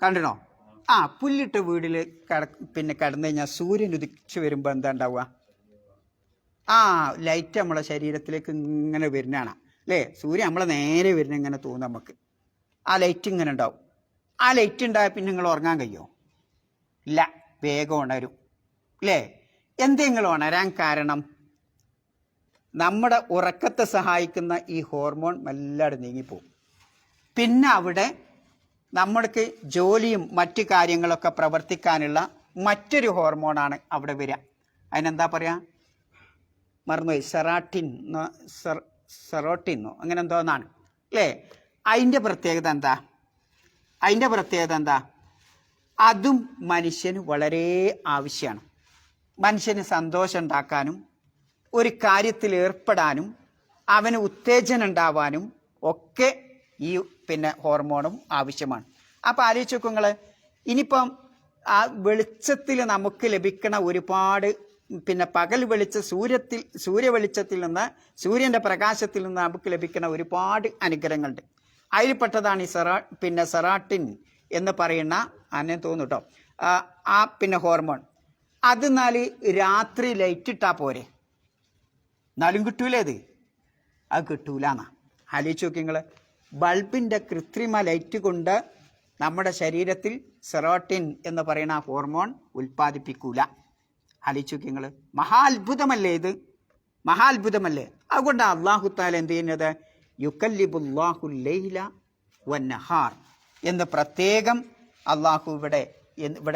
കണ്ടണോ? ആ പുല്ലിട്ട വീടിൽ പിന്നെ കിടന്നു കഴിഞ്ഞാൽ സൂര്യൻ ഉദിച്ചു വരുമ്പോൾ എന്താ ഉണ്ടാവുക? ആ ലൈറ്റ് നമ്മളെ ശരീരത്തിലേക്ക് ഇങ്ങനെ വരുന്നതാണ് അല്ലേ? സൂര്യൻ നമ്മളെ നേരെ വരുന്ന ഇങ്ങനെ തോന്നും നമുക്ക്. ആ ലൈറ്റ് ഇങ്ങനെ ഉണ്ടാവും. ആ ലൈറ്റ് ഉണ്ടായാൽ പിന്നെ നിങ്ങൾ ഉറങ്ങാൻ കഴിയുമോ? ഇല്ല, വേഗം ഉണരും അല്ലേ? എന്തെങ്കിലും ഉണരാൻ കാരണം നമ്മുടെ ഉറക്കത്തെ സഹായിക്കുന്ന ഈ ഹോർമോൺ മെല്ലാതെ നീങ്ങിപ്പോവും. പിന്നെ അവിടെ നമ്മൾക്ക് ജോലിയും മറ്റു കാര്യങ്ങളൊക്കെ പ്രവർത്തിക്കാനുള്ള മറ്റൊരു ഹോർമോണാണ് അവിടെ വരിക. അതിനെന്താ പറയുക? മറന്നുപോയി. സെറോട്ടിന്നോ അങ്ങനെ എന്തോ എന്നാണ് അല്ലേ? അതിൻ്റെ പ്രത്യേകത എന്താ? അതും മനുഷ്യന് വളരെ ആവശ്യമാണ്. മനുഷ്യന് സന്തോഷം ഉണ്ടാക്കാനും ഒരു കാര്യത്തിൽ ഏർപ്പെടാനും അവന് ഉത്തേജനം ഉണ്ടാവാനും ഒക്കെ ഈ പിന്നെ ഹോർമോണും ആവശ്യമാണ്. അപ്പോൾ ആലോചിച്ച് നോക്കൂ നിങ്ങൾ, ഇനിയിപ്പം ആ വെളിച്ചത്തിൽ നമുക്ക് ലഭിക്കണ ഒരുപാട് പിന്നെ പകൽ സൂര്യവെളിച്ചത്തിൽ നിന്ന്, സൂര്യൻ്റെ പ്രകാശത്തിൽ നിന്ന് നമുക്ക് ലഭിക്കുന്ന ഒരുപാട് അനുഗ്രഹങ്ങളുണ്ട്. അതിൽപ്പെട്ടതാണ് ഈ സെറാട്ടിൻ എന്ന് പറയുന്ന അന്നെ തോന്നുന്നു കേട്ടോ, ആ പിന്നെ ഹോർമോൺ. അത് എന്നാൽ രാത്രി ലൈറ്റ് ഇട്ടാൽ പോരെ? എന്നാലും കിട്ടൂലേ അത് കിട്ടൂലെന്നാ. ആലോചിച്ച് നോക്കി നിങ്ങൾ, ബൾബിൻ്റെ കൃത്രിമ ലൈറ്റ് കൊണ്ട് നമ്മുടെ ശരീരത്തിൽ സെറോട്ടിൻ എന്ന് പറയുന്ന ഹോർമോൺ ഉൽപ്പാദിപ്പിക്കൂല. ആലോചിച്ച് നോക്കി നിങ്ങൾ, മഹാത്ഭുതമല്ലേ ഇത്? മഹാത്ഭുതമല്ലേ? അതുകൊണ്ട് അള്ളാഹു താല എന്ത് ചെയ്യുന്നത്? യുക്കല്ലിബുല്ലാഹുൽ ലൈല വന്നഹാർ എന്ന് പ്രത്യേകം അള്ളാഹു ഇവിടെ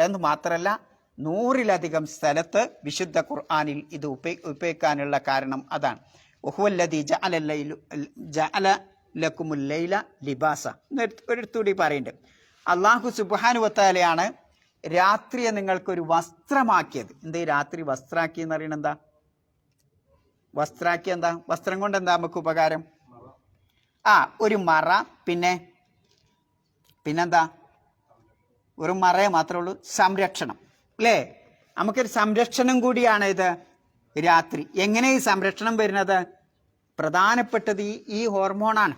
നിന്ന് മാത്രമല്ല 100-ലധികം സ്ഥലത്ത് വിശുദ്ധ ഖുർആനിൽ ഇത് ഉപയോഗിക്കാനുള്ള കാരണം അതാണ്. വഹുവല്ലദീ ജഅല ലക്കുമുൽ ലൈല ലിബാസ ഒരിടത്തൂടി പറയുന്നുണ്ട്. അള്ളാഹു സുബ്ഹാനഹു വതആലയാണ് രാത്രിയെ നിങ്ങൾക്കൊരു വസ്ത്രമാക്കിയത്. എന്തേ രാത്രി വസ്ത്രമാക്കി എന്ന് പറയുന്നത് എന്താ? വസ്ത്രമാക്കി എന്താ? വസ്ത്രം കൊണ്ട് എന്താ നമുക്ക് ഉപകാരം? ഒരു മറ, പിന്നെന്താ? ഒരു മറയെ മാത്രമേ ഉള്ളൂ, സംരക്ഷണം അല്ലേ? നമുക്കൊരു സംരക്ഷണം കൂടിയാണ് ഇത് രാത്രി. എങ്ങനെ ഈ സംരക്ഷണം വരുന്നത്? പ്രധാനപ്പെട്ടത് ഈ ഹോർമോണാണ്.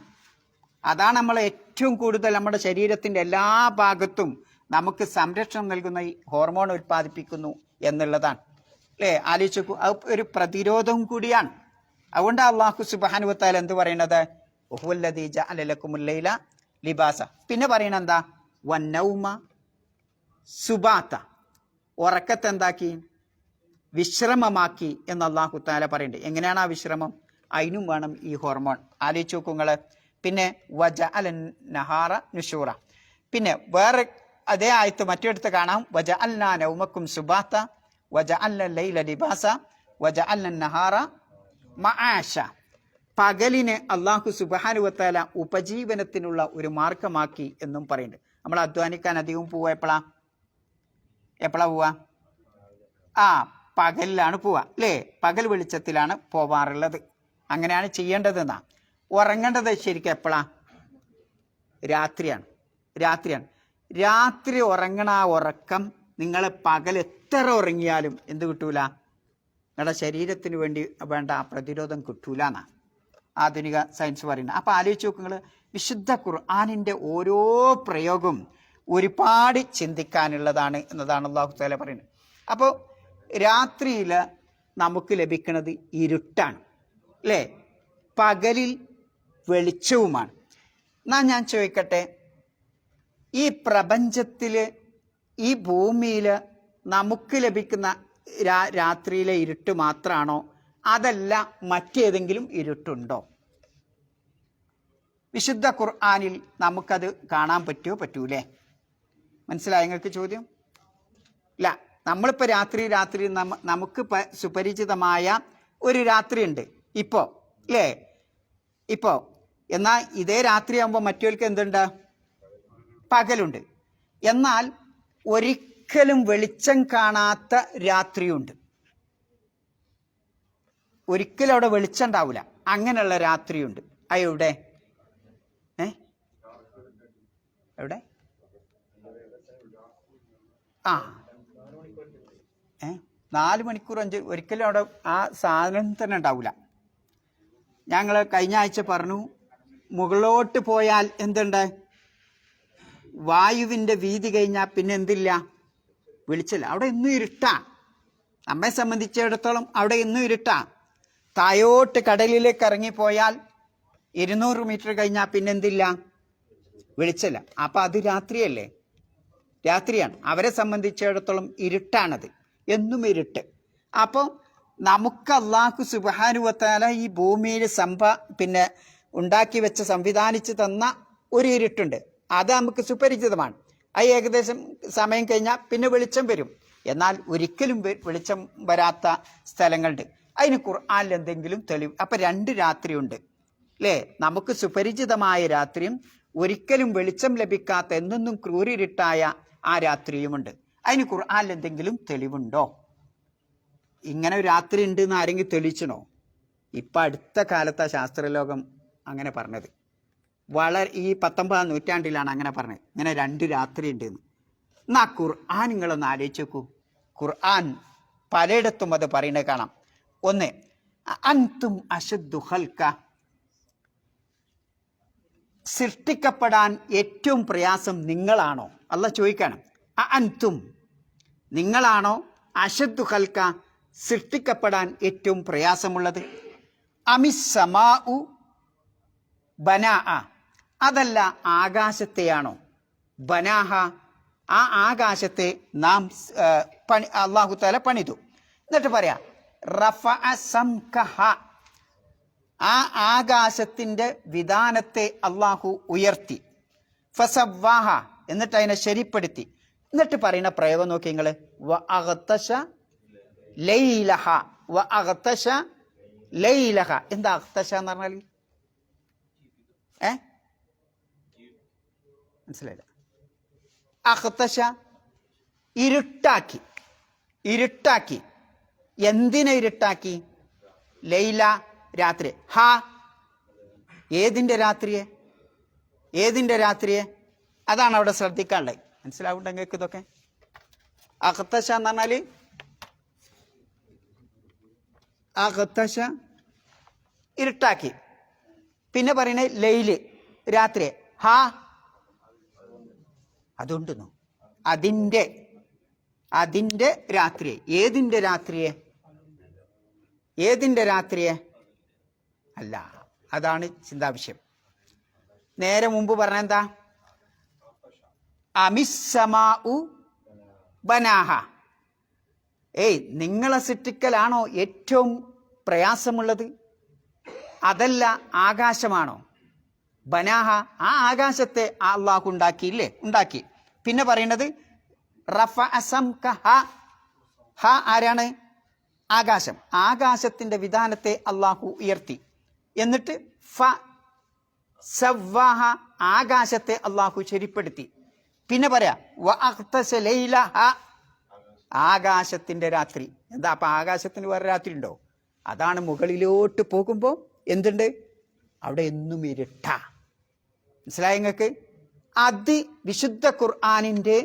അതാണ് നമ്മൾ ഏറ്റവും കൂടുതൽ നമ്മുടെ ശരീരത്തിൻ്റെ എല്ലാ ഭാഗത്തും നമുക്ക് സംരക്ഷണം നൽകുന്ന ഈ ഹോർമോൺ ഉൽപ്പാദിപ്പിക്കുന്നു എന്നുള്ളതാണ് അല്ലേ? ആലോചിച്ചു, അത് ഒരു പ്രതിരോധവും കൂടിയാണ്. അതുകൊണ്ട് അല്ലാഹു സുബ്ഹാനഹു വതആല എന്ത് പറയുന്നത്? വഹുവല്ലദീ ജഅല ലക്കുമുൽ ലൈല ലിബാസ. പിന്നെ പറയണത് എന്താ? വന്നൗമ സുബാത, ഉറക്കത്തെ എന്താക്കി? വിശ്രമമാക്കി എന്ന് അല്ലാഹു തആല പറയുന്നുണ്ട്. എങ്ങനെയാണ് ആ വിശ്രമം? അതിനും വേണം ഈ ഹോർമോൺ. ആലോചിച്ച് നോക്കൂ നിങ്ങൾ. പിന്നെ വജഅലൻ നഹാറ നുശൂറ. പിന്നെ വേറെ അതേ ആയത്ത് മറ്റൊരിടത്ത് കാണാം, വജഅൽനാ നൗമക്കും സുബാത വജഅൽന ലൈല ലിബാസ വജഅൽന നഹാറ മആശ. പകലിനെ അല്ലാഹു സുബ്ഹാനഹു വതആല ഉപജീവനത്തിനുള്ള ഒരു മാർഗമാക്കി എന്നും പറയുന്നുണ്ട്. നമ്മൾ അധ്വാനിക്കാൻ അധികം പോവുക എപ്പോഴാ പോവുക? പകലിലാണ് പോവുക അല്ലേ? പകൽ വെളിച്ചത്തിലാണ് പോവാറുള്ളത്. അങ്ങനെയാണ് ചെയ്യേണ്ടതെന്നാ. ഉറങ്ങേണ്ടത് ശരിക്കും എപ്പോഴാ? രാത്രിയാണ്. രാത്രി ഉറങ്ങണ ആ ഉറക്കം നിങ്ങൾ പകൽ എത്ര ഉറങ്ങിയാലും എന്ത് കിട്ടൂല? നിങ്ങളുടെ ശരീരത്തിന് വേണ്ട ആ പ്രതിരോധം കിട്ടൂല എന്നാ ആധുനിക സയൻസ് പറയുന്നത്. അപ്പോൾ ആലോചിച്ച് നോക്കുക നിങ്ങൾ, വിശുദ്ധ ഖുർആനിൻ്റെ ഓരോ പ്രയോഗവും ഒരുപാട് ചിന്തിക്കാനുള്ളതാണ് എന്നതാണ് അല്ലാഹു തആല പറയുന്നത്. അപ്പോൾ രാത്രിയിൽ നമുക്ക് ലഭിക്കുന്നത് ഇരുട്ടാണ് അല്ലേ? പകലിൽ വെളിച്ചവുമാണ്. എന്നാൽ ഞാൻ ചോദിക്കട്ടെ, ഈ പ്രപഞ്ചത്തിൽ, ഈ ഭൂമിയിൽ നമുക്ക് ലഭിക്കുന്ന രാത്രിയിലെ ഇരുട്ട് മാത്രമാണോ, അതല്ല മറ്റേതെങ്കിലും ഇരുട്ടുണ്ടോ? വിശുദ്ധ ഖുർആനിൽ നമുക്കത് കാണാൻ പറ്റൂലേ? മനസ്സിലായ നിങ്ങൾക്ക് ചോദ്യം? ഇല്ല. നമ്മളിപ്പോൾ രാത്രി നമുക്ക് സുപരിചിതമായ ഒരു രാത്രി ഉണ്ട് ഇപ്പോൾ, അല്ലേ? ഇപ്പോൾ എന്നാൽ ഇതേ രാത്രിയാകുമ്പോൾ മറ്റവർക്ക് എന്തുണ്ട്? പകലുണ്ട്. എന്നാൽ ഒരിക്കലും വെളിച്ചം കാണാത്ത രാത്രിയുണ്ട്. ഒരിക്കലും അവിടെ വെളിച്ചം ഉണ്ടാവില്ല. അങ്ങനെയുള്ള രാത്രിയുണ്ട്. എവിടെ? എവിടെ? 4 മണിക്കൂർ 5 ഒരിക്കലും അവിടെ ആ സാധനം തന്നെ ഉണ്ടാവില്ല. ഞങ്ങൾ കഴിഞ്ഞ ആഴ്ച പറഞ്ഞു, മുകളിലോട്ട് പോയാൽ എന്തുണ്ട്? വായുവിൻ്റെ വീതി കഴിഞ്ഞാൽ പിന്നെ എന്തില്ല? വെളിച്ചില്ല. അവിടെ ഇന്നും ഇരുട്ടാ. നമ്മെ സംബന്ധിച്ചിടത്തോളം അവിടെ ഇന്നും ഇരുട്ടാ. തായോട്ട് കടലിലേക്ക് ഇറങ്ങിപ്പോയാൽ 200 മീറ്റർ കഴിഞ്ഞാൽ പിന്നെ എന്തില്ല? വെളിച്ചില്ല. അപ്പം അത് രാത്രിയല്ലേ? രാത്രിയാണ്. അവരെ സംബന്ധിച്ചിടത്തോളം ഇരുട്ടാണത്, എന്നും ഇരുട്ട്. അപ്പോൾ നമുക്ക് അല്ലാഹു സുബ്ഹാനഹു വ തആല ഈ ഭൂമിയിൽ പിന്നെ ഉണ്ടാക്കി വെച്ച് സംവിധാനിച്ച് തന്ന ഒരു ഇരുട്ടുണ്ട്. അത് നമുക്ക് സുപരിചിതമാണ്. അത് ഏകദേശം സമയം കഴിഞ്ഞാൽ പിന്നെ വെളിച്ചം വരും. എന്നാൽ ഒരിക്കലും വെളിച്ചം വരാത്ത സ്ഥലങ്ങളുണ്ട്. അതിന് ഖുർആനിൽ എന്തെങ്കിലും തെളിവ്? അപ്പം 2 രാത്രിയുണ്ട്, അല്ലേ? നമുക്ക് സുപരിചിതമായ രാത്രിയും ഒരിക്കലും വെളിച്ചം ലഭിക്കാത്ത എന്നെന്നും ക്രൂരിരുട്ടായ ആ രാത്രിയുമുണ്ട്. അതിന് ഖുർആനിൽ എന്തെങ്കിലും തെളിവുണ്ടോ? ഇങ്ങനെ ഒരു രാത്രി ഉണ്ട് എന്ന് ആരെങ്കിലും തെളിയിച്ചണോ? ഇപ്പം അടുത്ത കാലത്ത് ശാസ്ത്രലോകം അങ്ങനെ പറഞ്ഞത്. ഈ 19-ാം നൂറ്റാണ്ടിലാണ് അങ്ങനെ പറഞ്ഞത്, ഇങ്ങനെ 2 രാത്രി ഉണ്ട് എന്ന്. എന്നാ ഖുർആൻ നിങ്ങളൊന്ന് ആലോചിച്ച് നോക്കൂ. ഖുർആൻ പലയിടത്തും അത് പറയുന്നത് കാണാം. ഒന്ന്, അൻതും അശദ്ദു ഖൽക, സൃഷ്ടിക്കപ്പെടാൻ ഏറ്റവും പ്രയാസം നിങ്ങളാണോ? അല്ലാഹ് ചോദിക്കണം. അൻതും, നിങ്ങളാണോ അശദ്ദു ഖൽക, സൃഷ്ടിക്കപ്പെടാൻ ഏറ്റവും പ്രയാസമുള്ളത്? അമിസ്സമാഉ ബനാഅ, അതല്ല ആകാശത്തെയാണോ? ബനാഹ, ആ ആകാശത്തെ നാം അല്ലാഹു തആല പണിതു. എന്നിട്ട് പറയാ റഫഅ സംകഹ, ആ ആകാശത്തിൻ്റെ വിധാനത്തെ അല്ലാഹു ഉയർത്തി. ഫസവ്വാഹ, എന്നിട്ട് അതിനെ ശരിപ്പെടുത്തി. എന്നിട്ട് പറയുന്ന പ്രയോഗം നോക്കി നിങ്ങൾ. വ അഗ്തശ ലൈലഹ, വ അഗ്തശ ലൈലഹ. എന്താ അഗ്തശ എന്ന് പറഞ്ഞാൽ? മനസ്സിലായില്ല? അഗ്തശ, ഇരുട്ടാക്കി. ഇരുട്ടാക്കി. എന്തിനെ ഇരുട്ടാക്കി? ലൈല, രാത്രി. ഹ, ഏതിൻ്റെ രാത്രിയെ? ഏതിൻ്റെ രാത്രിയെ? അതാണ് അവിടെ ശ്രദ്ധിക്കാനുള്ളത്. മനസ്സിലാവുണ്ടെങ്കിൽ ഇതൊക്കെ. അഗ്തശ എന്ന് പറഞ്ഞാൽ അഗ്തശ, ഇരുട്ടാക്കി. പിന്നെ പറയുന്നത് ലൈല്, രാത്രി. ഹ, അതുണ്ടെന്നു. അതിൻ്റെ രാത്രിയെ. ഏതിൻ്റെ രാത്രിയെ? ഏതിൻ്റെ രാത്രിയെ? അല്ല, അതാണ് ചിന്താവിഷയം. നേരെ മുമ്പ് പറഞ്ഞ എന്താ? അമിസ്സമാഉ ബനാഹ. നിങ്ങളെ സൃഷ്ടിക്കലാണോ ഏറ്റവും പ്രയാസമുള്ളത്? അതല്ല ആകാശമാണോ? ബനാഹ, ആ ആകാശത്തെ അല്ലാഹു ഉണ്ടാക്കിയില്ലേ? ഉണ്ടാക്കി. പിന്നെ പറയുന്നത് റഫഅ സംകഹ. ഹ ആരാണ്? ആകാശം. ആകാശത്തിൻ്റെ വിധാനത്തെ അല്ലാഹു ഉയർത്തി. എന്നിട്ട് ഫ സവ്വാഹ, ആകാശത്തെ അല്ലാഹു ശരിപ്പെടുത്തി. പിന്നെ പറയാ വ അഗ്തശ ലൈലഹ, ആകാശത്തിൻ്റെ രാത്രി. എന്താ അപ്പം ആകാശത്തിന് വേറെ രാത്രി ഉണ്ടോ? അതാണ് മുകളിലോട്ട് പോകുമ്പോൾ എന്തുണ്ട്? അവിടെ എന്നും ഇരുട്ടാ. മനസ്സിലായ നിങ്ങൾക്ക്? അത് വിശുദ്ധ ഖുർആനിൻ്റെ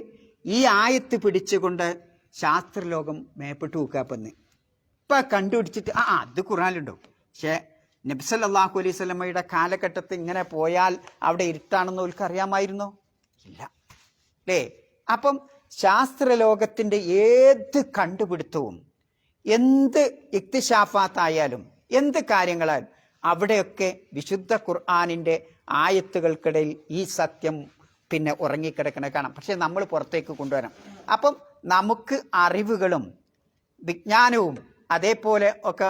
ഈ ആയത്ത് പിടിച്ചുകൊണ്ട് ശാസ്ത്രലോകം മേപ്പിട്ട് നോക്കാപ്പെന്ന് ഇപ്പം കണ്ടുപിടിച്ചിട്ട് അത് ഖുർആനിലുണ്ടോ? പക്ഷേ നബി സല്ലല്ലാഹു അലൈഹി വസല്ലമയുടെ കാലഘട്ടത്തിൽ ഇങ്ങനെ പോയാൽ അവിടെ ഇരുട്ടാണെന്ന് അവർക്ക് അറിയാമായിരുന്നോ? ഇല്ല, അല്ലേ? അപ്പം ശാസ്ത്രലോകത്തിൻ്റെ ഏത് കണ്ടുപിടുത്തവും, എന്ത് ഇക്തിശാഫാത്തായാലും, എന്ത് കാര്യങ്ങളായാലും അവിടെയൊക്കെ വിശുദ്ധ ഖുർആനിൻ്റെ ആയത്തുകൾക്കിടയിൽ ഈ സത്യം പിന്നെ ഉറങ്ങിക്കിടക്കണ കാണാം. പക്ഷെ നമ്മൾ പുറത്തേക്ക് കൊണ്ടുവരാം. അപ്പം നമുക്ക് അറിവുകളും വിജ്ഞാനവും അതേപോലെ ഒക്കെ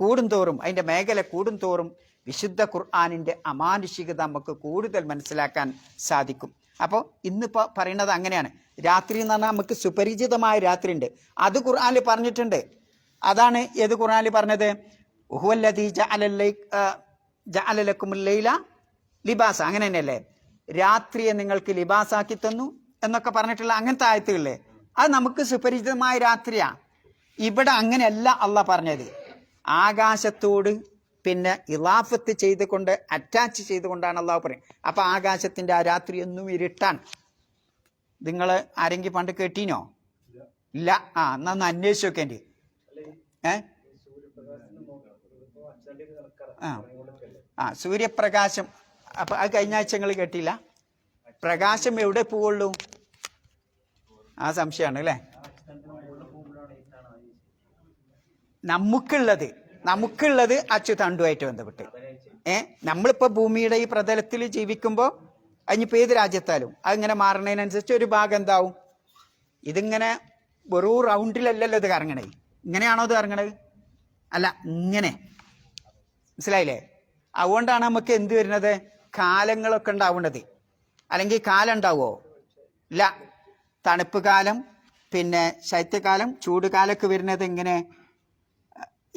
കൂടുന്തോറും അതിൻ്റെ മേഖല കൂടുന്തോറും വിശുദ്ധ ഖുർആനിൻ്റെ അമാനുഷികത നമുക്ക് കൂടുതൽ മനസ്സിലാക്കാൻ സാധിക്കും. അപ്പോൾ ഇന്നിപ്പോൾ പറയുന്നത് അങ്ങനെയാണ്. രാത്രി എന്ന് പറഞ്ഞാൽ നമുക്ക് സുപരിചിതമായ രാത്രി ഉണ്ട്, അത് ഖുർആനിൽ പറഞ്ഞിട്ടുണ്ട്. അതാണ് ഏത് ഖുർആനിൽ പറഞ്ഞത്? ഹുവല്ലദീ ജഅല ലക്കുമുൽ ലൈല ലിബാസ, അങ്ങനെ തന്നെയല്ലേ? രാത്രിയെ നിങ്ങൾക്ക് ലിബാസാക്കി തന്നു എന്നൊക്കെ പറഞ്ഞിട്ടുള്ള അങ്ങനത്തെ ആയത്തുകളില്ലേ, അത് നമുക്ക് സുപരിചിതമായ രാത്രിയാണ്. ഇവിടെ അങ്ങനെയല്ല അള്ളാഹ് പറഞ്ഞത്. ആകാശത്തോട് പിന്നെ ഇലാഫത്ത് ചെയ്തുകൊണ്ട് അറ്റാച്ച് ചെയ്തുകൊണ്ടാണ് അള്ളാഹു പറയുന്നത്. അപ്പം ആകാശത്തിൻ്റെ ആ രാത്രി എന്നും ഇരുട്ടാണ്. നിങ്ങൾ ആരെങ്കിലും പണ്ട് കേട്ടീനോ? ഇല്ല. എന്നാ ഒന്ന് അന്വേഷിച്ച് നോക്കേണ്ടി. സൂര്യപ്രകാശം. അപ്പം അത് കഴിഞ്ഞ ആഴ്ച നിങ്ങൾ കേട്ടില്ല? പ്രകാശം എവിടെ പോവുള്ളൂ? ആ സംശയമാണ് അല്ലേ? നമുക്കുള്ളത് അച്യുതണ്ടുമായിട്ട് ബന്ധപ്പെട്ട് നമ്മളിപ്പോൾ ഭൂമിയുടെ ഈ പ്രതലത്തിൽ ജീവിക്കുമ്പോൾ അതിനിപ്പോൾ ഏത് രാജ്യത്താലും അതിങ്ങനെ മാറുന്നതിനനുസരിച്ച് ഒരു ഭാഗം എന്താവും? ഇതിങ്ങനെ വെറും റൗണ്ടിലല്ലല്ലോ ഇത് കറങ്ങണേ. ഇങ്ങനെയാണോ ഇത് കറങ്ങണത്? അല്ല, ഇങ്ങനെ. മനസ്സിലായില്ലേ? അതുകൊണ്ടാണ് നമുക്ക് എന്ത് വരുന്നത്? കാലങ്ങളൊക്കെ ഉണ്ടാവുന്നത്. അല്ലെങ്കിൽ കാലം ഉണ്ടാവുമോ? ഇല്ല. തണുപ്പ് കാലം, പിന്നെ ശൈത്യകാലം, ചൂട് കാലമൊക്കെ വരുന്നത്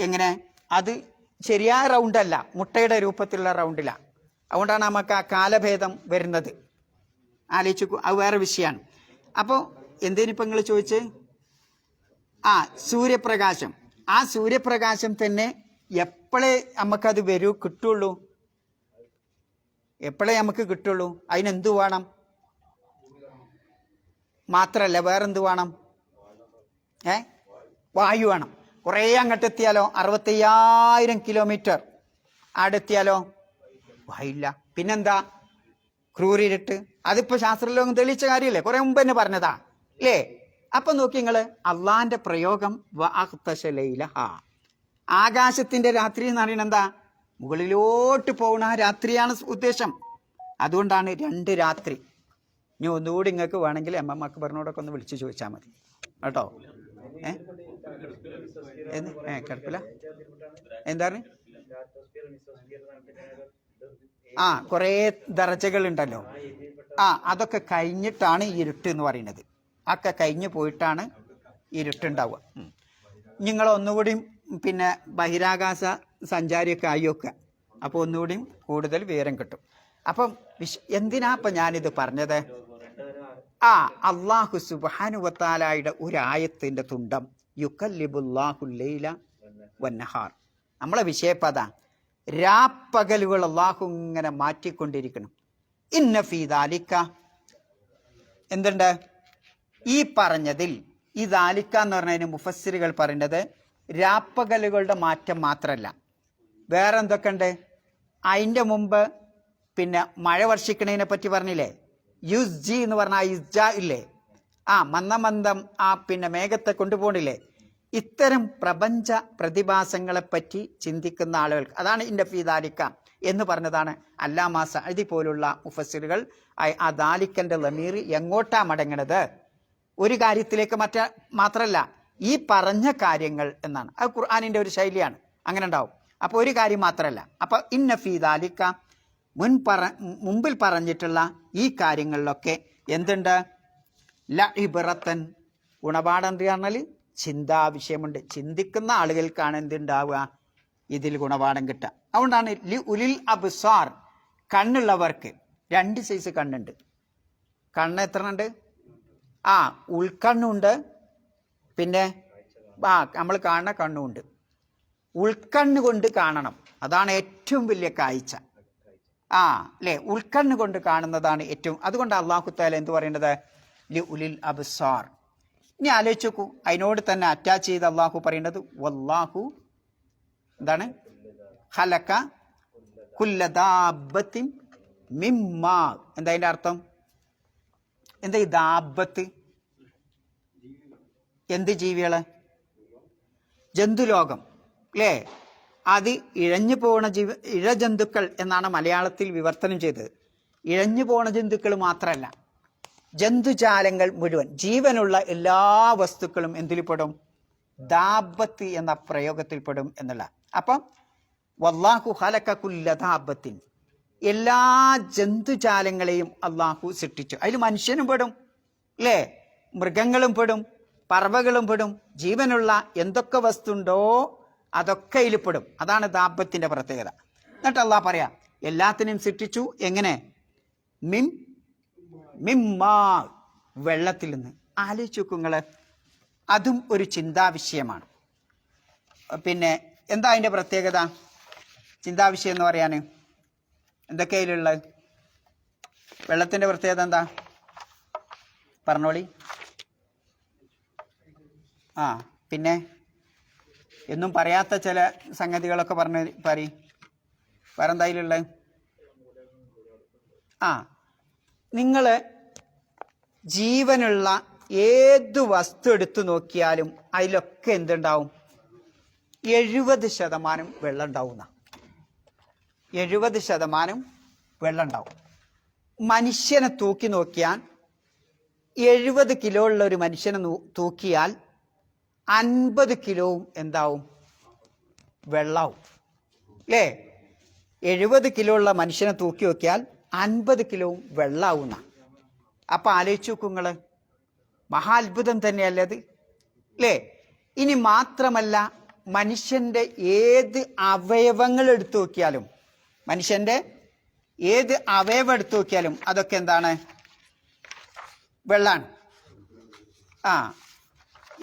എങ്ങനെ അത് ശരിയായ റൗണ്ടല്ല, മുട്ടയുടെ രൂപത്തിലുള്ള റൗണ്ടില്ല. അതുകൊണ്ടാണ് നമുക്ക് ആ കാലഭേദം വരുന്നത്. ആലോചിച്ചു, അത് വേറെ വിഷയമാണ്. അപ്പോൾ എന്തേനിപ്പോൾ നിങ്ങൾ ചോദിച്ച്? സൂര്യപ്രകാശം. ആ സൂര്യപ്രകാശം തന്നെ എപ്പോഴേ നമുക്കത് കിട്ടുള്ളൂ? എപ്പോഴേ നമുക്ക് കിട്ടുള്ളൂ? അതിനെന്ത് വേണം? മാത്രമല്ല വേറെന്ത് വേണം? വായു വേണം. കുറേ അങ്ങോട്ടെത്തിയാലോ, 65,000 കിലോമീറ്റർ അടുത്തെത്തിയാലോ വായില്ല. പിന്നെന്താ? ക്രൂരിരുട്ട്. അതിപ്പോൾ ശാസ്ത്രലോകം തെളിയിച്ച കാര്യമല്ലേ, കുറേ മുമ്പ് തന്നെ പറഞ്ഞതാ അല്ലേ? അപ്പം നോക്കി നിങ്ങൾ, അള്ളാന്റെ പ്രയോഗം ആകാശത്തിന്റെ രാത്രി എന്ന് പറയുന്നത് എന്താ? മുകളിലോട്ട് പോകുന്ന ആ രാത്രിയാണ് ഉദ്ദേശം. അതുകൊണ്ടാണ് 2 രാത്രി. ഇനി ഒന്നുകൂടി നിങ്ങൾക്ക് വേണമെങ്കിൽ MM അക്ബറിനോടൊക്കെ ഒന്ന് വിളിച്ചു ചോദിച്ചാൽ മതി കേട്ടോ. കിടപ്പില്ല എന്താണ്? കുറേ ദർജകൾ ഉണ്ടല്ലോ. അതൊക്കെ കഴിഞ്ഞിട്ടാണ് ഇരുട്ട് എന്ന് പറയുന്നത്. ഒക്കെ കഴിഞ്ഞു പോയിട്ടാണ് ഇരുട്ടുണ്ടാവുക. നിങ്ങൾ ഒന്നുകൂടി പിന്നെ ബഹിരാകാശ സഞ്ചാരിയൊക്കെ ആയിയൊക്കെ, അപ്പോൾ ഒന്നുകൂടി കൂടുതൽ വിവരം കിട്ടും. അപ്പം എന്തിനാ ഇപ്പം ഞാനിത് പറഞ്ഞത്? അള്ളാഹു സുബ്ഹാനഹു വ തആലയുടെ ഒരു ആയത്തിന്റെ തുണ്ടം, യുകല്ലിബുല്ലാഹുൽ ലൈല വന്നഹാർ. നമ്മളെ വിഷയപ്പത രാപ്പകലുകൾ അള്ളാഹു ഇങ്ങനെ മാറ്റിക്കൊണ്ടിരിക്കണം. ഇന്ന ഫീ ദാലിക, എന്തുണ്ട് ഈ പറഞ്ഞതിൽ? ഈ ദാലിക എന്ന് പറഞ്ഞതിന് മുഫസ്സിറുകൾ പറയുന്നത് രാപ്പകലുകളുടെ മാറ്റം മാത്രമല്ല, വേറെ എന്തൊക്കെ ഉണ്ട്? അതിൻ്റെ മുമ്പ് പിന്നെ മഴ വർഷിക്കണതിനെ പറ്റി പറഞ്ഞില്ലേ? യുസ്ജി എന്ന് പറഞ്ഞാൽ ഇസ്ജ ഇല്ലേ? മന്ദമന്ദം പിന്നെ മേഘത്തെ കൊണ്ടുപോകണില്ലേ? ഇത്തരം പ്രപഞ്ച പ്രതിഭാസങ്ങളെപ്പറ്റി ചിന്തിക്കുന്ന ആളുകൾക്ക് അതാണ് ഇന്ന ഫീ ദാലിക എന്ന് പറഞ്ഞതാണ് അല്ലാമ സഅദി പോലുള്ള മുഫസ്സിറുകൾ. ആ ദാലിക്കൻ്റെ ലമീർ എങ്ങോട്ടാ മടങ്ങണത്? ഒരു കാര്യത്തിലേക്ക് മാത്രമല്ല, ഈ പറഞ്ഞ കാര്യങ്ങൾ എന്നാണ്. അത് ഖുർആനിൻ്റെ ഒരു ശൈലിയാണ്, അങ്ങനെ ഉണ്ടാവും. അപ്പോൾ ഒരു കാര്യം മാത്രമല്ല. അപ്പോൾ ഇന്ന ഫീ ദാലിക, മുമ്പിൽ പറഞ്ഞിട്ടുള്ള ഈ കാര്യങ്ങളിലൊക്കെ എന്തുണ്ട്? ലഇബ്റത്തൻ, ഗുണപാഠം പറഞ്ഞാൽ ചിന്താവിഷയമുണ്ട്. ചിന്തിക്കുന്ന ആളുകൾക്കാണ് എന്തുണ്ടാവുക? ഇതിൽ ഗുണപാഠം കിട്ടുക. അതുകൊണ്ടാണ് ലി ഉലിൽ അബ്സാർ, കണ്ണുള്ളവർക്ക് 2 സൈസ് കണ്ണുണ്ട്. കണ്ണ് എത്ര ഉണ്ട്? ഉൾക്കണ്ണുണ്ട്, പിന്നെ നമ്മൾ കാണുന്ന കണ്ണുണ്ട്. ഉൾക്കണ്ണ് കൊണ്ട് കാണണം, അതാണ് ഏറ്റവും വലിയ കാഴ്ച. അല്ലേ? ഉൾക്കണ്ണ് കൊണ്ട് കാണുന്നതാണ് ഏറ്റവും. അതുകൊണ്ട് അല്ലാഹു തആല എന്ത് പറയുന്നത്? ലി ഉലിൽ അബ്സാർ. ഇനി ആലോചിച്ച് നോക്കൂ, അതിനോട് തന്നെ അറ്റാച്ച് ചെയ്ത് അള്ളാഹു പറയുന്നത് വല്ലാഹു എന്താണ്? ഖലക കുല്ല ദാബത്തിൻ മിമ്മാ. എന്താ അതിൻ്റെ അർത്ഥം? എന്താ ഈ ദാബത്ത്? എന്ത് ജീവികള്? ജന്തുലോകം അല്ലേ? അത് ഇഴഞ്ഞു പോണ ഇഴജന്തുക്കൾ എന്നാണ് മലയാളത്തിൽ വിവർത്തനം ചെയ്തത്. ഇഴഞ്ഞു പോണ ജന്തുക്കൾ മാത്രമല്ല, ജന്തുജാലങ്ങൾ മുഴുവൻ, ജീവനുള്ള എല്ലാ വസ്തുക്കളും എന്തിൽ പെടും? ദാബത്ത് എന്ന പ്രയോഗത്തിൽപ്പെടും എന്നുള്ള. അപ്പം വല്ലാഹു ഖലഖ കുല്ല ദാബത്തിൻ, എല്ലാ ജന്തുജാലങ്ങളെയും അള്ളാഹു സൃഷ്ടിച്ചു. അതിൽ മനുഷ്യനും പെടും, അല്ലേ? മൃഗങ്ങളും പെടും, പറവകളും പെടും, ജീവനുള്ള എന്തൊക്കെ വസ്തുണ്ടോ അതൊക്കെ അതിൽ പെടും. അതാണ് ദാബത്തിന്റെ പ്രത്യേകത. എന്നിട്ട് അള്ളാഹ് പറയാ എല്ലാത്തിനെയും സൃഷ്ടിച്ചു. എങ്ങനെ? മിമ്മാ, വെള്ളത്തിൽ നിന്ന്. ആലോചിച്ച് നോക്കുങ്ങള്, അതും ഒരു ചിന്താവിഷയമാണ്. പിന്നെ എന്താ അതിൻ്റെ പ്രത്യേകത? ചിന്താവിഷയം എന്ന് പറയാൻ എന്തൊക്കെയിലുള്ളത്? വെള്ളത്തിൻ്റെ പ്രത്യേകത എന്താ? പറഞ്ഞോളി. പിന്നെ എന്നും പറയാത്ത ചില സംഗതികളൊക്കെ പറയും. വേറെന്തായാലുള്ളത്? നിങ്ങൾ ജീവനുള്ള ഏത് വസ്തു എടുത്തു നോക്കിയാലും അതിലൊക്കെ എന്തുണ്ടാവും? 70% വെള്ളം ഉണ്ടാവുന്ന. 70% വെള്ളം ഉണ്ടാവും. മനുഷ്യനെ തൂക്കി നോക്കിയാൽ 70 കിലോ ഉള്ള ഒരു മനുഷ്യനെ തൂക്കിയാൽ 50 കിലോവും എന്താവും? വെള്ളാവും, അല്ലേ? 70 കിലോ ഉള്ള മനുഷ്യനെ തൂക്കി നോക്കിയാൽ 50 കിലോവും വെള്ളാവുന്ന. അപ്പൊ ആലോചിച്ച് നോക്കുങ്ങള്, മഹാത്ഭുതം തന്നെയല്ലേ അത്, അല്ലേ? ഇനി മാത്രമല്ല, മനുഷ്യന്റെ ഏത് അവയവങ്ങൾ എടുത്തു നോക്കിയാലും, മനുഷ്യന്റെ ഏത് അവയവം എടുത്തു നോക്കിയാലും അതൊക്കെ എന്താണ്? വെള്ളാണ്.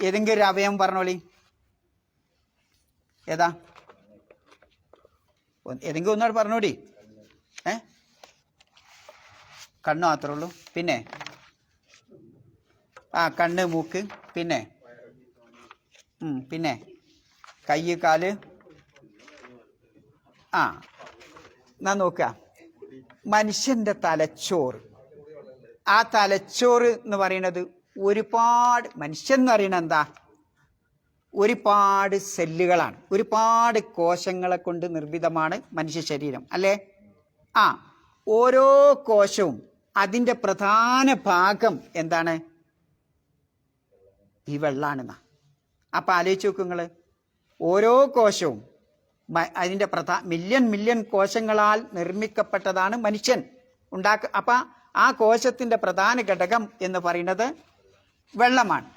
ഏതെങ്കിലും ഒരു അവയവം പറഞ്ഞോളി. ഏതാ? ഏതെങ്കിലും ഒന്നാട് പറഞ്ഞോടി. കണ്ണ് മാത്രമേ ഉള്ളൂ. പിന്നെ കണ്ണ്, മൂക്ക്, പിന്നെ പിന്നെ കൈ, കാല്. എന്നാ നോക്കുക, മനുഷ്യന്റെ തലച്ചോറ്. ആ തലച്ചോറ് എന്ന് പറയുന്നത് ഒരുപാട്, മനുഷ്യൻ എന്ന് പറയുന്നത് എന്താ? ഒരുപാട് സെല്ലുകളാണ്, ഒരുപാട് കോശങ്ങളെ കൊണ്ട് നിർമ്മിതമാണ് മനുഷ്യ ശരീരം, അല്ലേ? ഓരോ കോശവും അതിൻ്റെ പ്രധാന ഭാഗം എന്താണ്? ഈ വെള്ളാണെന്ന. അപ്പം ആലോചിച്ച് നോക്കൂ നിങ്ങൾ, ഓരോ കോശവും അതിൻ്റെ മില്യൺ കോശങ്ങളാൽ നിർമ്മിക്കപ്പെട്ടതാണ് മനുഷ്യൻ അപ്പം ആ കോശത്തിൻ്റെ പ്രധാന ഘടകം എന്ന് പറയുന്നത് വെള്ളമാണ്.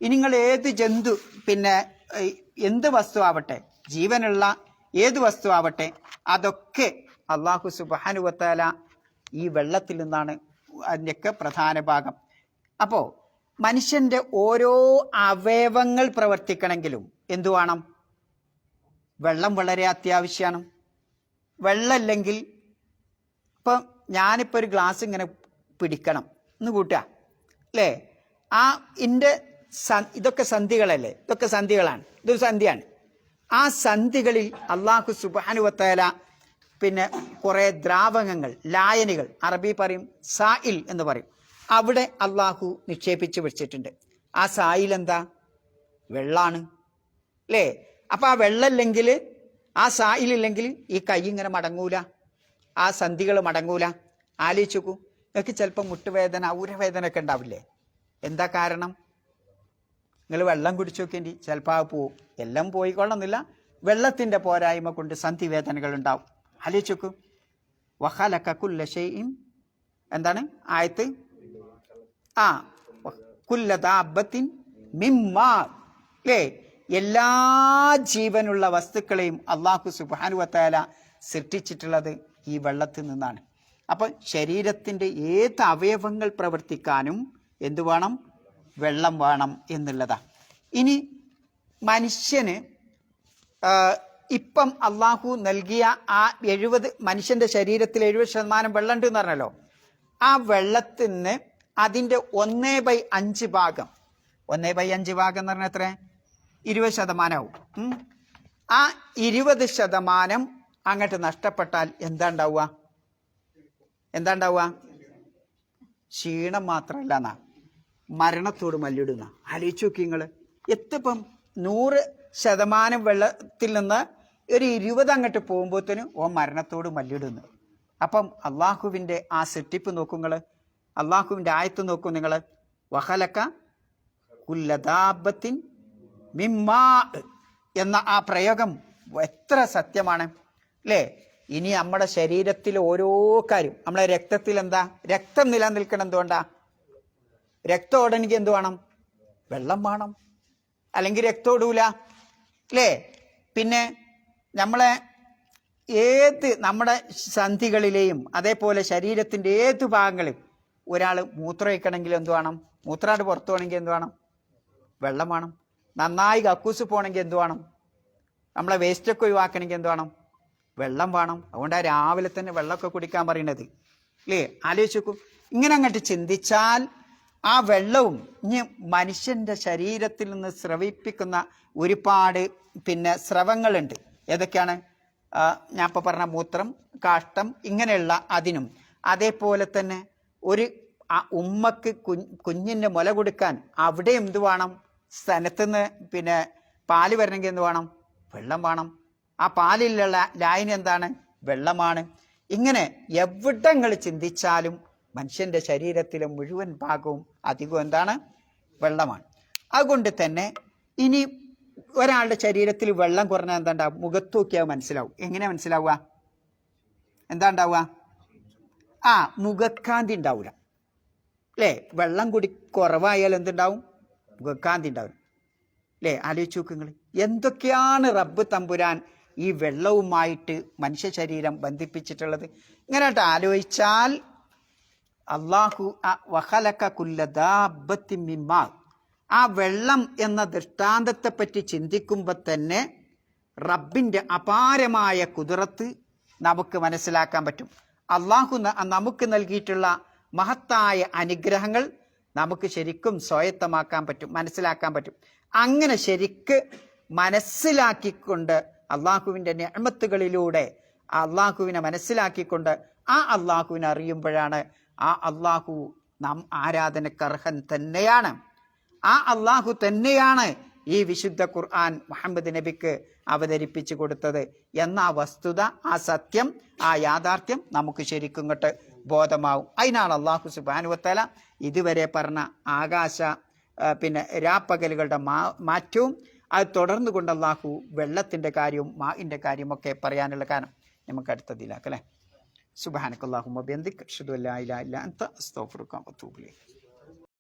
ഇനി നിങ്ങൾ ഏത് പിന്നെ എന്ത് വസ്തു ആവട്ടെ, ജീവനുള്ള ഏത് വസ്തു ആവട്ടെ, അതൊക്കെ അള്ളാഹു സുബ്ഹാനഹു വ തആല ഈ വെള്ളത്തിൽ നിന്നാണ് അതിൻ്റെയൊക്കെ പ്രധാന ഭാഗം. അപ്പോൾ മനുഷ്യന്റെ ഓരോ അവയവങ്ങൾ പ്രവർത്തിക്കണമെങ്കിലും എന്തു വേണം? വെള്ളം വളരെ അത്യാവശ്യമാണ്. വെള്ളമില്ലെങ്കിൽ, ഇപ്പം ഞാനിപ്പോൾ ഒരു ഗ്ലാസ് ഇങ്ങനെ പിടിക്കണം എന്ന് കൂട്ടുക, അല്ലേ? ഇതൊക്കെ സന്ധികളല്ലേ? ഇതൊക്കെ സന്ധികളാണ്, ഇതൊരു സന്ധിയാണ്. ആ സന്ധികളിൽ അള്ളാഹു സുബ്ഹാനഹു വ തആല പിന്നെ കുറേ ദ്രാവകങ്ങൾ, ലായനികൾ, അറബി പറയും സായിൽ എന്ന് പറയും, അവിടെ അള്ളാഹു നിക്ഷേപിച്ച് വെച്ചിട്ടുണ്ട്. ആ സായിൽ എന്താ? വെള്ളാണ്, അല്ലേ? അപ്പൊ ആ വെള്ളമില്ലെങ്കിൽ, ആ സായിലില്ലെങ്കിൽ ഈ കൈ ഇങ്ങനെ മടങ്ങൂല, ആ സന്ധികൾ മടങ്ങൂല. ആലോചിച്ച് നോക്കൂ, നിങ്ങൾക്ക് ചിലപ്പോൾ മുട്ടുവേദന, ഊരവേദന ഒക്കെ ഉണ്ടാവില്ലേ? എന്താ കാരണം? നിങ്ങൾ വെള്ളം കുടിച്ചു നോക്കേണ്ടി, ചിലപ്പോൾ ആ പോവും. എല്ലാം പോയിക്കൊള്ളുന്നില്ല, വെള്ളത്തിന്റെ പോരായ്മ കൊണ്ട് സന്ധി വേദനകൾ ഉണ്ടാവും. ആലോചിച്ച് നോക്കൂ. വഖലഖ കുല്ല ശൈഇൻ, എന്താണ് ആയത്ത്? കുല്ല ദാബത്തിൻ മിമ്മാ, അല്ലേ? എല്ലാ ജീവനുള്ള വസ്തുക്കളെയും അള്ളാഹു സുബ്ഹാനഹു വ തആല സൃഷ്ടിച്ചിട്ടുള്ളത് ഈ വെള്ളത്തിൽ നിന്നാണ്. അപ്പം ശരീരത്തിൻ്റെ ഏത് അവയവങ്ങൾ പ്രവർത്തിക്കാനും എന്തു വേണം? വെള്ളം വേണം എന്നുള്ളതാണ്. ഇനി മനുഷ്യന് ഇപ്പം അള്ളാഹു നൽകിയ ആ 70, മനുഷ്യന്റെ ശരീരത്തിൽ 70% വെള്ളം ഉണ്ട് എന്ന് പറഞ്ഞല്ലോ. ആ വെള്ളത്തിന് അതിൻ്റെ 1/5 ഭാഗം, 1/5 ഭാഗം എന്ന് പറഞ്ഞാൽ എത്ര? 20% ആവും. ആ 20% അങ്ങോട്ട് നഷ്ടപ്പെട്ടാൽ എന്താ ഉണ്ടാവുക? ക്ഷീണം മാത്രമല്ല എന്നാ, മരണത്തോട് മല്ലിടുന്ന. ആലോചിച്ച് നോക്കി നിങ്ങൾ, എത്തിപ്പം 100% വെള്ളത്തിൽ നിന്ന് ഒരു 20 അങ്ങോട്ട് പോകുമ്പോഴത്തേനും മരണത്തോട് മല്ലിടുന്നു. അപ്പം അള്ളാഹുവിൻ്റെ ആ സെറ്റിപ്പ് നോക്കുങ്ങൾ, അള്ളാഹുവിൻ്റെ ആയത്ത് നോക്കൂ നിങ്ങൾ. വഖലഖ കുല്ല ദാബത്തിൻ മിമ്മാ എന്ന ആ പ്രയോഗം എത്ര സത്യമാണ് അല്ലേ? ഇനി നമ്മുടെ ശരീരത്തിൽ ഓരോ കാര്യം, നമ്മളെ രക്തത്തിൽ എന്താ, രക്തം നിലനിൽക്കണം എന്തുകൊണ്ടാ? രക്തം ഓടണമെങ്കിൽ എന്ത് വേണം? വെള്ളം വേണം, അല്ലെങ്കിൽ രക്തം ഓടൂല അല്ലേ? പിന്നെ നമ്മളെ നമ്മുടെ സന്ധികളിലെയും അതേപോലെ ശരീരത്തിൻ്റെ ഏത് ഭാഗങ്ങളും ഒരാൾ മൂത്രം ഒഴിക്കണമെങ്കിൽ എന്ത് വേണം? മൂത്രാട് പുറത്തു പോകണമെങ്കിൽ എന്ത് വേണം? വെള്ളം വേണം. നന്നായി കക്കൂസ് പോകണമെങ്കിൽ എന്ത് വേണം? നമ്മളെ വേസ്റ്റൊക്കെ ഒഴിവാക്കണമെങ്കിൽ എന്ത് വേണം? വെള്ളം വേണം. അതുകൊണ്ടാണ് രാവിലെ തന്നെ വെള്ളമൊക്കെ കുടിക്കാൻ പറയുന്നത് അല്ലേ? ആലോചിച്ച് നോക്കൂ. ഇങ്ങനെ അങ്ങോട്ട് ചിന്തിച്ചാൽ ആ വെള്ളവും ഇനി മനുഷ്യൻ്റെ ശരീരത്തിൽ നിന്ന് സ്രവിപ്പിക്കുന്ന ഒരുപാട് പിന്നെ സ്രവങ്ങളുണ്ട്. ഏതൊക്കെയാണ്? ഞാൻ ഇപ്പോൾ പറഞ്ഞ മൂത്രം, കാഷ്ടം, ഇങ്ങനെയുള്ള അതിനും അതേപോലെ തന്നെ ഒരു ഉമ്മക്ക് കുഞ്ഞിന് മുല കൊടുക്കാൻ അവിടെ എന്ത് വേണം? സ്ഥലത്തുനിന്ന് പിന്നെ പാല് വരണമെങ്കിൽ എന്ത് വേണം? വെള്ളം വേണം. ആ പാലിലുള്ള ലായനി എന്താണ്? വെള്ളമാണ്. ഇങ്ങനെ എവിടങ്ങൾ ചിന്തിച്ചാലും മനുഷ്യൻ്റെ ശരീരത്തിലെ മുഴുവൻ ഭാഗവും അധികം എന്താണ്? വെള്ളമാണ്. അതുകൊണ്ട് തന്നെ ഇനി ഒരാളുടെ ശരീരത്തിൽ വെള്ളം കുറഞ്ഞാൽ എന്താ ഉണ്ടാവും? മുഖത്ത് നോക്കിയാൽ മനസ്സിലാവും. എങ്ങനെ മനസ്സിലാവുക? എന്താ ഉണ്ടാവുക? മുഖക്കാന്തി ഉണ്ടാവില്ല അല്ലേ? വെള്ളം കൂടി കുറവായാൽ എന്തുണ്ടാവും? മുഖക്കാന്തി ഉണ്ടാവില്ല അല്ലേ? ആലോചിച്ച് നോക്ക് നിങ്ങൾ. എന്തൊക്കെയാണ് റബ്ബ് തമ്പുരാൻ ഈ വെള്ളവുമായിട്ട് മനുഷ്യ ശരീരം ബന്ധിപ്പിച്ചിട്ടുള്ളത്. ഇങ്ങനെയായിട്ട് ആലോചിച്ചാൽ അള്ളാഹു വഖലക കുല്ല ദാബത്തിൻ മിൻ മാ, ആ വെള്ളം എന്ന ദൃഷ്ടാന്തത്തെപ്പറ്റി ചിന്തിക്കുമ്പോൾ തന്നെ റബ്ബിൻ്റെ അപാരമായ കുദറത്ത് നമുക്ക് മനസ്സിലാക്കാൻ പറ്റും. അള്ളാഹു നമുക്ക് നൽകിയിട്ടുള്ള മഹത്തായ അനുഗ്രഹങ്ങൾ നമുക്ക് ശരിക്കും സ്വായത്തമാക്കാൻ പറ്റും, മനസ്സിലാക്കാൻ പറ്റും. അങ്ങനെ ശരിക്ക് മനസ്സിലാക്കിക്കൊണ്ട് അള്ളാഹുവിൻ്റെ നിഅമത്തുകളിലൂടെ അള്ളാഹുവിനെ മനസ്സിലാക്കിക്കൊണ്ട് ആ അള്ളാഹുവിനെ അറിയുമ്പോഴാണ് ആ അള്ളാഹു നാം ആരാധനക്കർഹൻ തന്നെയാണ്. ആ അള്ളാഹു തന്നെയാണ് ഈ വിശുദ്ധ ഖുർആൻ മുഹമ്മദ് നബിക്ക് അവതരിപ്പിച്ചു കൊടുത്തത് എന്ന ആ വസ്തുത, ആ സത്യം, ആ യാഥാർത്ഥ്യം നമുക്ക് ശരിക്കും ഇങ്ങോട്ട് ബോധമാവും. അതിനാണ് അള്ളാഹു സുബ്ഹാനഹു വതആല ഇതുവരെ പറഞ്ഞ ആകാശ പിന്നെ രാപ്പകലുകളുടെ മാറ്റവും അത് തുടർന്നു കൊണ്ട് അള്ളാഹു വെള്ളത്തിൻ്റെ കാര്യവും മാഇൻ്റെ കാര്യമൊക്കെ പറയാനുള്ള കാരണം. നമുക്ക് അടുത്തതിലാക്കല്ലേ. സുബ്ഹാനകല്ലാഹുമ്മ ബിഹംദിക അശ്ഹദു അല്ലാ ഇലാഹ ഇല്ല അൻത അസ്തഗ്ഫിറുക വഅതൂബു ഇലൈക്.